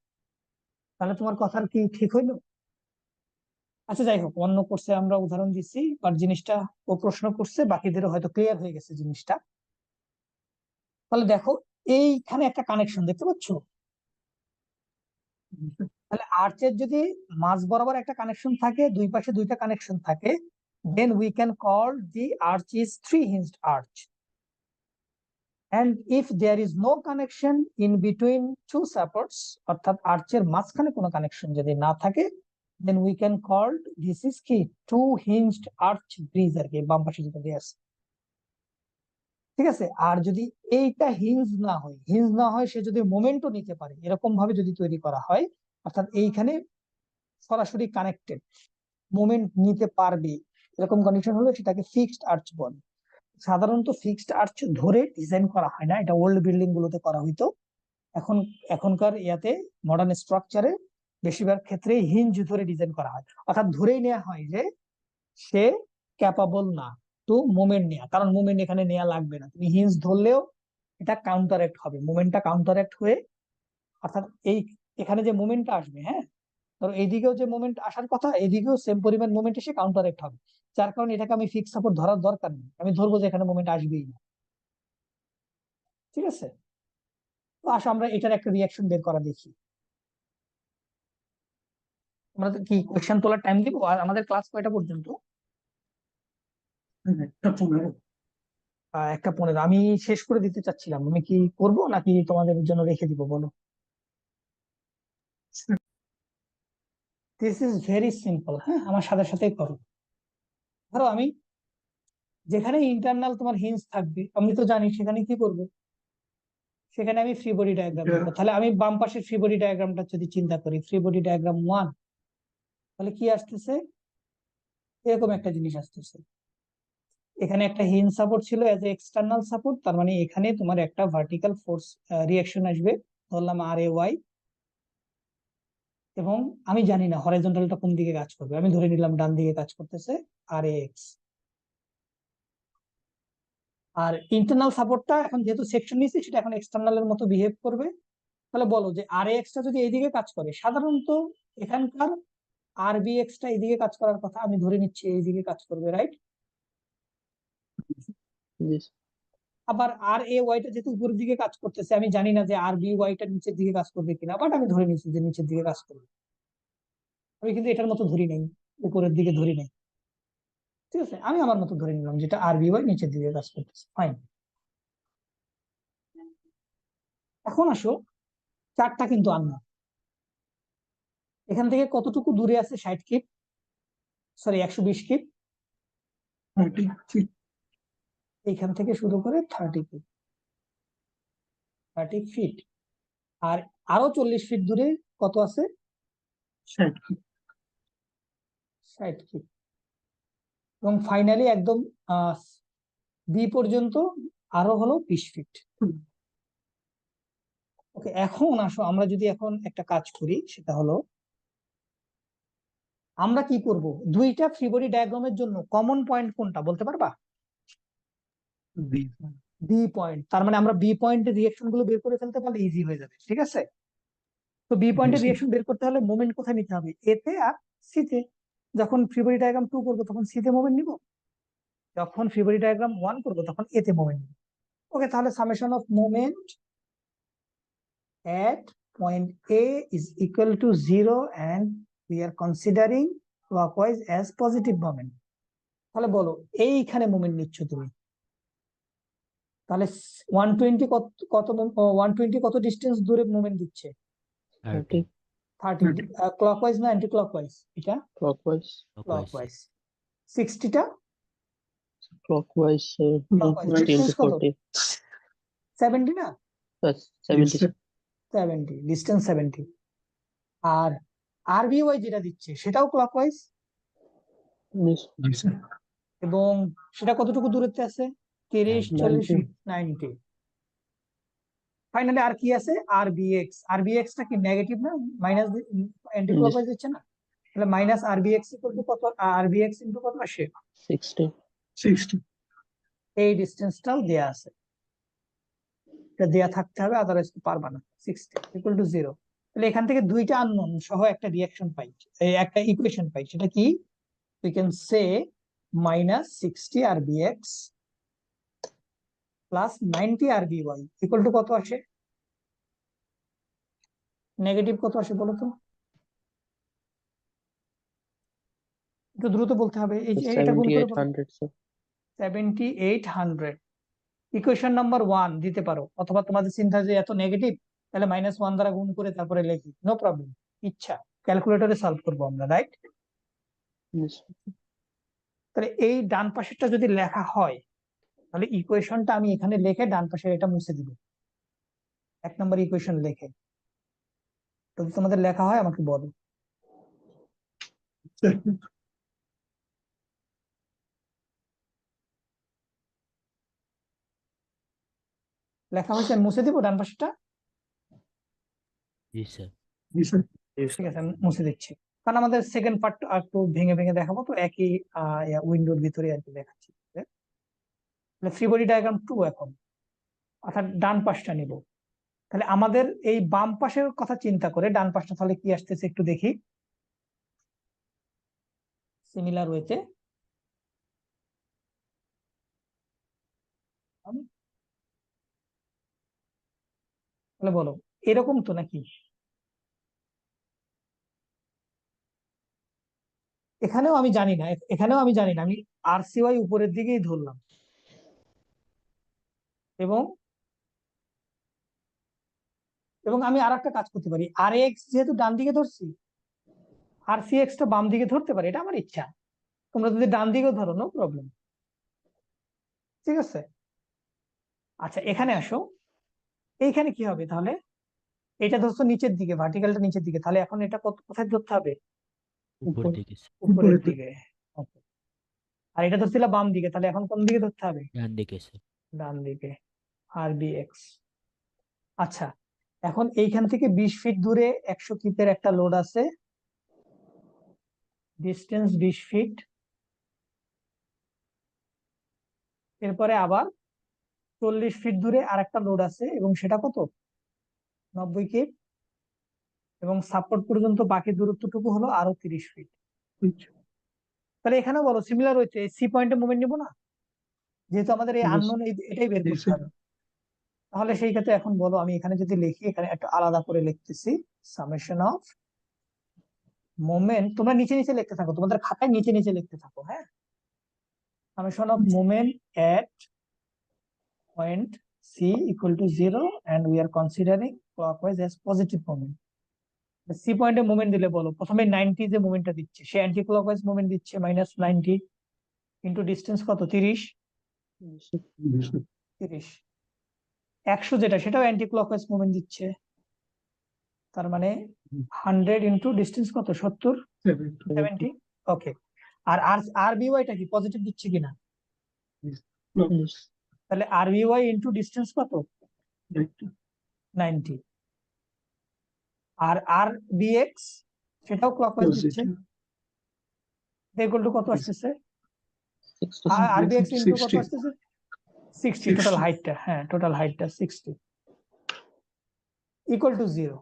তাহলে তোমার কথার কি ঠিক হইলো? আচ্ছা যাই হোক, অন্য কোর্সে আমরা উদাহরণ দিচ্ছি, বাট জিনিসটা ও প্রশ্ন করছে, বাকিদেরও হয়তো ক্লিয়ার হয়ে গেছে জিনিসটা। তাহলে দেখো, এইখানে একটা কানেকশন দেখতে পাচ্ছ। তাহলে আর্চের যদি মাঝ বরাবর একটা কানেকশন থাকে, দুই পাশে দুইটা কানেকশন থাকে, then we can call the arch is three-hinged arch. And if there is no connection in between two supports, অর্থাৎ আর্চের মাঝখানে কোনো কানেকশন যদি না থাকে, then we can call this is কি two-hinged arch bridge আর কি, বাম পাশে যেটা দেয়া আছে। ঠিক আছে। আর যদি এইটা হিঞ্জ না হয় সে যদি মোমেন্টও নিতে পারে, এরকম ভাবে যদি তৈরি করা হয়, অর্থাৎ এইখানে সরাসরি কানেক্টেড, মোমেন্ট নিতে পারবে, এরকম কন্ডিশন হলে সেটাকে ফিক্সড আর্চ বলে। সাধারণত ফিক্সড আর্চ ধরে ডিজাইন করা হয় না, এটা ওল্ড বিল্ডিং গুলোতে করা হইতো। এখনকার ইয়াতে মডার্ন স্ট্রাকচারে বেশিরভাগ ক্ষেত্রে হিঞ্জ ধরে ডিজাইন করা হয়, অর্থাৎ ধরেই নেওয়া হয় যে সে ক্যাপাবল না তো মোমেন্ট নেওয়া, কারণ মোমেন্ট এখানে নেওয়া লাগবে না, তুমি হিঞ্জ ধরলেও এটা কাউন্টারঅ্যাক্ট হবে, মোমেন্টটা কাউন্টারঅ্যাক্ট হয়ে, অর্থাৎ এখানে যে মোমেন্টটা আসবে, হ্যাঁ ধরো এইদিকেও যে মোমেন্ট আসার কথা, এদিকেও সেম পরিমাণ মোমেন্ট এসে কাউন্টারঅ্যাক্ট হবে, যার কারণে এটাকে আমি ফিক্স সাপোর্ট ধরার দরকার নেই, আমি ধরবো যে এখানে মোমেন্ট আসবেই না। ঠিক আছে, তো আসো আমরা এটার একটা রিয়াকশন বের করা দেখি। আমরা কি কোয়েশ্চেন তোলার টাইম দিব? আর আমাদের ক্লাস কয়টা পর্যন্ত? 1:15। 1:15। আমি শেষ করে দিতে চাচ্ছিলাম, আমি কি করব নাকি তোমাদের জন্য রেখে দিব বলো? দিস ইজ ভেরি সিম্পল, হ্যাঁ আমার সাথে সাথেই করো। ধরো আমি যেখানে ইন্টারনাল তোমার হিঞ্জ থাকবে, আমি তো জানি সেখানে কি করব, সেখানে আমি ফ্রি বডি ডায়াগ্রাম লিখবো। তাহলে আমি বাম পাশের ফ্রি বডি ডায়াগ্রামটা যদি চিন্তা করি, ফ্রি বডি ডায়াগ্রাম 1, তাহলে কি আসতেছে, এরকম একটা জিনিস আসতেছে। এখানে একটা হিঞ্জ সাপোর্ট ছিল এজ এ এক্সটার্নাল সাপোর্ট, তার মানে এখানে তোমার একটা ভার্টিক্যাল ফোর্স রিয়াকশন আসবে, ধরলাম RAY, এবং আমি জানি না হরাইজন্টালটা কোন দিকে কাজ করবে, আমি ধরে নিলাম ডান দিকে কাজ করতেছে, RAX। আর ইন্টারনাল সাপোর্টটা এখন যেহেতু সেকশন নিয়েছি, সেটা এখন এক্সটার্নালের মতো বিহেভ করবে। তাহলে বলো যে RAX টা যদি এইদিকে কাজ করে, সাধারণত এখানকার RBX টা এইদিকে কাজ করার কথা, আমি ধরে নিচ্ছি এইদিকে কাজ করবে, রাইট? Yes. আবার RAY টা যেহেতু উপরের দিকে কাজ করতেছে, আমি জানি না যে RBY টা নিচের দিকে কাজ করবে কিনা, বাট আমি ধরে নিচ্ছি যে নিচের দিকে কাজ করবে। আমি কিন্তু এটার মতো ধরি নাই, উপরের দিকে ধরি নাই। ঠিক আছে, আমি আমার মতো ধরে নিলাম যেটা RBY নিচের দিকে কাজ করতেছে, ফাইন। এখন আসো, চারটা কিন্তু আননোন। এখান থেকে কতটুকু দূরে আছে? 60 ফিট, সরি 120 ফিট। 30 feet। এইখান থেকে শুরু করে 30 ফিট, 30 ফিট। আর আরো 40 ফিট দূরে কত আছে? 60 feet। 60 ফিট। এবং ফাইনালি একদম বি পর্যন্ত আরো হলো 20 ফিট। ওকে, এখন আসো আমরা যদি এখন একটা কাজ করি, সেটা হলো আমরা কি করব, দুইটা ফ্রি বডি ডায়াগ্রামের জন্য কমন পয়েন্ট কোনটা বলতে পারবা? B point. তার মানে আমরা বি পয়েন্টের রিঅ্যাকশন গুলো বের করে ফেলতে পারলে ইজি হয়ে যাবে। ঠিক আছে, তো বি পয়েন্টের রিঅ্যাকশন বের করতে হলে মোমেন্ট কোথায় নিতে হবে? এতে আর সিতে। যখন ফ্রি বডি ডায়াগ্রাম 2 করবো তখন সিতে মোমেন্ট নিব, যখন ফ্রি বডি ডায়াগ্রাম 1 করবো তখন এতে মোমেন্ট নিব। ওকে, তাহলে summation of moment at point A is equal to 0 and we are considering clockwise as positive moment. তাহলে বলো এইখানে মোমেন্ট নিচ্ছ তুমি, তাহলে 120 কত ডিস্টেন্স দূরে মোমেন্ট দিচ্ছে? 30 30। ক্লকওয়াইজ না অ্যান্টি ক্লকওয়াইজ? এটা Clockwise. ক্লকওয়াইজ। 60 টা Clockwise. Clockwise. 60 Distance into কত? 40. 70 না? Yes, 70. 70, ডিস্টেন্স 70। আর RBY যেটা দিচ্ছে সেটাও ক্লকওয়াইজ, Yes. এবং সেটা কতটুকু দূরত্বে আছে? 30, 40, 90. 90। ফাইনালি আর কি আছে? RBX। RBX টা কি নেগেটিভ না, মাইনাস অ্যান্টি ক্লকওয়াইজ দিচ্ছে না? তাহলে মাইনাস RBX ইকুয়াল টু কত? RBX ইনটু কত আসে? 60. 60। এই ডিসটেন্সটাও দেয়া আছে, এটা দেয়া থাকতে হবে, আদারওয়াইজ পারবা না। 60 ইকুয়াল টু 0। তাহলে এখান থেকে দুইটা আননোন সহ একটা রিয়াকশন পাই, একটা ইকুয়েশন পাই, সেটা কি? We can say -60 RBX plus 90 RBY equal to কত আসে? নেগেটিভ কত আসে বলো তো? একটু দ্রুত বলতে হবে, এই যে এটা গুণ করে 7800 স্যার। 7800। ইকুয়েশন নাম্বার 1 দিতে পারো, অথবা তোমাদের চিন্তা যে এত নেগেটিভ, তাহলে -1 দ্বারা গুণ করে তারপরে লিখি, নো প্রবলেম, ইচ্ছা। ক্যালকুলেটরে সলভ করবো আমরা, রাইট? Yes, sir. তাহলে এই ডান পাশেরটা যদি লেখা হয়, তাহলে ইকুয়েশনটা আমি এখানে লিখে ডান পাশে এটা মুছে দিব, 1 নম্বর ইকুয়েশন লিখে। যদি তোমাদের লেখা হয় আমাকে বলো। লেখা হয়েছে, আমি মুছে দিব ডান পাশেরটা। জি স্যার। জি স্যার। ঠিক আছে, আমি মুছে দিচ্ছি, কারণ আমাদের সেকেন্ড পার্ট একটু ভেঙে ভেঙে দেখাবো, তো একই উইন্ডোর ভিতরে আর কি দেখাচ্ছি। ফ্রি বডি ডায়াগ্রাম 2 এখন, অর্থাৎ ডান পাশটা নিব। তাহলে আমাদের এই বাম পাশের কথা চিন্তা করে ডান পাশটা তাহলে কি আসতেছে একটু দেখি। সিমিলার ওয়েতে তাহলে বলো, এরকম তো নাকি? এখানেও আমি জানি না, আমি RCY উপরের দিকেই ধরলাম, এবং এবং আমি আর একটা কাজ করতে পারি, RX যেহেতু ডান দিকে ধরছি, RCX টা বাম দিকে ধরতে পারি, এটা আমার ইচ্ছা। তোমরা যদি ডান দিকেও ধরো, নো প্রবলেম, ঠিক আছে। আচ্ছা, এখানে আসো, এইখানে কি হবে তাহলে? এটা ধরছো নিচের দিকে, ভার্টিক্যালটা নিচের দিকে, তাহলে এখন এটা কোথায় ধরতে হবে? উপর দিকে স্যার। উপরের দিকে। Okay. আর এটা ধরছিল বাম দিকে, তাহলে এখন কোন দিকে ধরতে হবে? ডান দিকে স্যার। ডান দিকে, RBX। আচ্ছা, এখন এইখান থেকে 20 ফিট দূরে 100 কিপের একটা লোড আছে, ডিস্টেন্স 20 ফিট। এরপরে আবার 40 ফিট দূরে আর একটা লোড আছে, এবং সেটা কত? 90 কিপ, এবং সাপোর্ট পর্যন্ত বাকি দূরত্বটুকু হলো আরো 30 ফিট। তাহলে এখানে বলো, সিমিলার হচ্ছে, সি পয়েন্টে মুভমেন্ট নিবো না, যেহেতু আমাদের এই Yes. আননোন এটাই বের করতে হবে। তাহলে সেই ক্ষেত্রে এখন বলো, আমি এখানে যদি লিখি, এখানে একটা আলাদা করে লিখতেছি, সামেশন অফ মোমেন্ট, তোমরা নিচে নিচে লিখতে থাকো, তোমাদের খাতায় নিচে নিচে লিখতে থাকো, হ্যাঁ। Summation of moment at point C equal to 0 and we are considering clockwise as positive moment. C পয়েন্টে মুভমেন্ট দিলে বলো, প্রথমে 90 যে মুভমেন্টটা দিচ্ছে, সে অ্যান্টি ক্লকওয়াইজ মুভমেন্ট দিচ্ছে, -90 ইন্টু ডিস্টেন্স কত? 30। 100 যেটা, সেটাও অ্যান্টি ক্লকওয়াইজ মুভমেন্ট দিচ্ছে, তার মানে 100 ইন্টু ডিস্টেন্স কত? 70, 70। ওকে। আর RBY-টা কি পজিটিভ দিচ্ছে কিনা? Yes. তাহলে RBY ইন্টু ডিস্টেন্স কত? 90। আর RBX সেটাও ক্লকওয়াইজ দিচ্ছে, ইকুয়াল টু কত আসতেছে? 60. RBX ইন্টু কত 60 আসতেছে? 60, টোটাল হাইটটা, হ্যাঁ টোটাল হাইটটা 60 ইকুয়াল টু 0।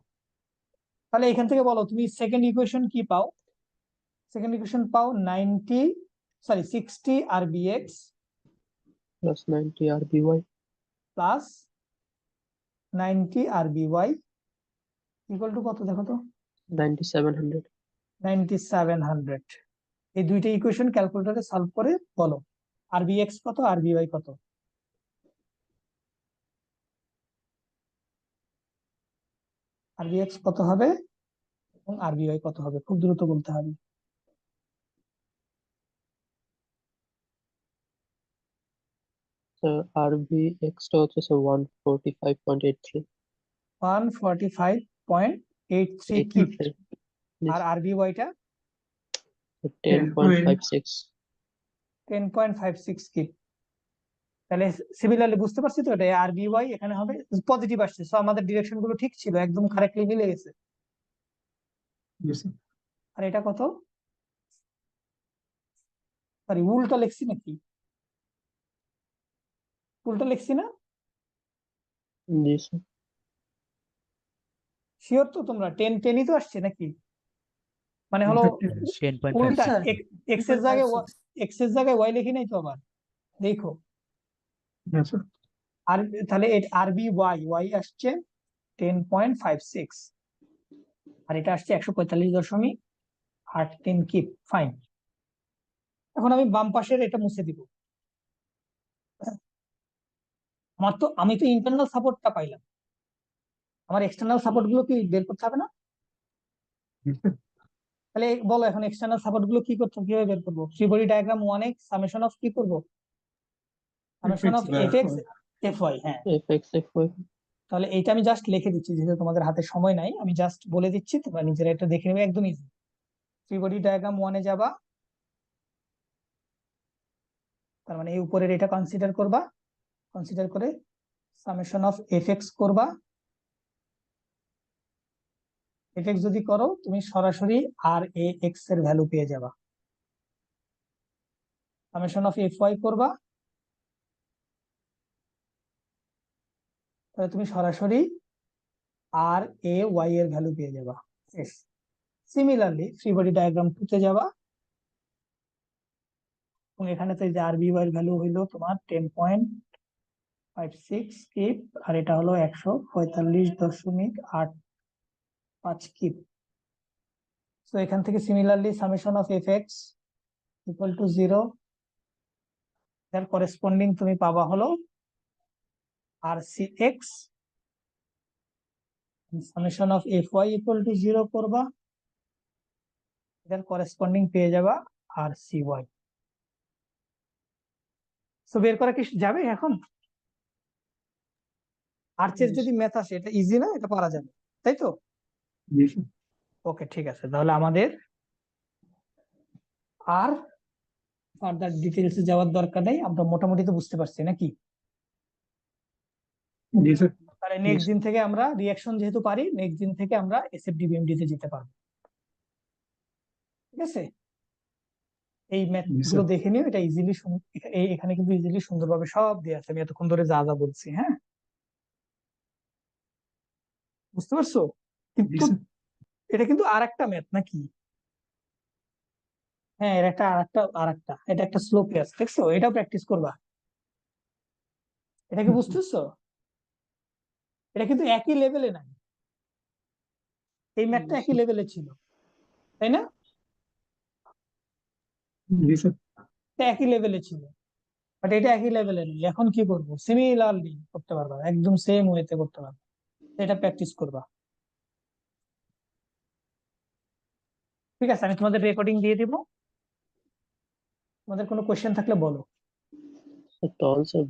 তাহলে এখান থেকে বলো তুমি সেকেন্ড ইকুয়েশন কি পাও? সেকেন্ড ইকুয়েশন পাও 60 RBX Plus 90 RBY. Plus 90 RBY equal to কত দেখো তো? 9700. 9700। এই দুইটা ইকুয়েশন ক্যালকুলেটরে সলভ করে বলো, RBX কত, RBY কত? RBX কত হবে এবং RBY কত হবে? খুব দ্রুত বলতে হবে। So RBX টা হচ্ছে স্যার 145.83. 145.83 কিপ। 83. আর RBY টা 10.56. 10.56 কিপ। তাহলে সিমিলারলি বুঝতে পারছি তো, এটা RBY এখানে হবে পজিটিভ আসছে, সো আমাদের ডিরেকশন গুলো ঠিক ছিল, একদম কারেক্টলি মিলে গেছে। আর এটা কত? সরি, উল্টা লিখছি নাকি? উল্টা লিখছি না? জি স্যার। শিওর তো তোমরা 10 তো আসছে নাকি? মানে হলো 10.56 উল্টা স্যার এক্স এর জায়গায় ওয়াই লিখি নাই তো আবার দেখো। হ্যাঁ স্যার আর তাহলে আরবি ওয়াই আসছে 10.56 আর এটা আসছে 145.83 কিপ। ফাইন। এখন আমি বাম পাশের এটা মুছে দিব। আমি তো ইন্টারনাল সাপোর্টটা পাইলাম, আমার এক্সটার্নাল সাপোর্ট গুলো কি বের করতে হবে না? তাহলে বলো এখন এক্সটার্নাল সাপোর্ট গুলো কিভাবে বের করবো? Free body diagram 1x summation of কি করবো? Summation of FX FY. হ্যাঁ, এফএক্স এফওয়াই। তাহলে এইটা আমি জাস্ট লিখে দিচ্ছি, যেহেতু তোমাদের হাতে সময় নাই আমি জাস্ট বলে দিচ্ছি, তোমরা নিজেরা এটা দেখে নেবে, একদম ইজি। ফ্রি বডি ডায়াগ্রাম 1-এ যাবা, তার মানে এই উপরের এটা কনসিডার করবা, কনসিডার করে সামেশন অফ এফএক্স করবা। এফএক্স যদি করো তুমি সরাসরি আর এ এক্স এর ভ্যালু পেয়ে যাবা। সামেশন অফ এফওয়াই করবা, তাহলে তুমি সরাসরি আর এ ওয়াই এর ভ্যালু পেয়ে যাবা। সিমিলারলি ফ্রি বডি ডায়াগ্রাম 2-তে যাবা এবং এখানে তো এই যে আরবি ওয়াই এর ভ্যালু হইলো তোমার 10.56 কিপ আর এটা হলো 145.85 কিপ। তো এখান থেকে similarly summation of FX equal to 0, এর করেসপন্ডিং তুমি পাবা হলো R C X. Summation of F Y equal to 0 করবা, এটার করেসপন্ডিং পেয়ে যাবা আর সি ওয়াই। তো বের করা কি যাবে এখন? আর্চের যদি ম্যাথ আসে এটা ইজি না, এটা পারা যাবে তাই তো? ওকে ঠিক আছে, তাহলে আমাদের আর ফার্দার ডিটেলসে যাওয়ার দরকার নেই, আমরা মোটামুটি তো বুঝতে পারছি নাকি? জি স্যার তাহলে নেক্সট দিন থেকে আমরা রিঅ্যাকশন যেহেতু পারি, নেক্সট দিন থেকে আমরা এসএফডি তে যেতে পারবো। ঠিক আছে, এই ম্যাথ গুলো দেখে নিও, এটা ইজিলি এখানে কিন্তু ইজিলি সুন্দরভাবে সব দেওয়া আছে, আমি এতক্ষণ ধরে যা যা বলছি। হ্যাঁ, বুঝতে পারছো? কিন্তু এটা কিন্তু আর একটা ম্যাথ নাকি? হ্যাঁ, এর একটা আরেকটা এটা একটা স্লো ক্লাস, দেখছো? এটাও প্র্যাকটিস করবা। এটা কি বুঝতেছো? এটা কিন্তু একই লেভেলে নাই, এই ম্যাথটা একই লেভেলে ছিল তাই না? জি স্যার এটা একই লেভেলে ছিল, বাট এটা একই লেভেলে নেই। এখন কি করবো? সিমিলারলি করতে পারবা, একদম সেম ওয়েতে করতে পারবা, এটা প্র্যাকটিস করবা। ঠিক আছে, আমি তোমাদের রেকর্ডিং দিয়ে দিব, তোমাদের কোনো কোয়েশ্চেন থাকলে বলো। তো আনসার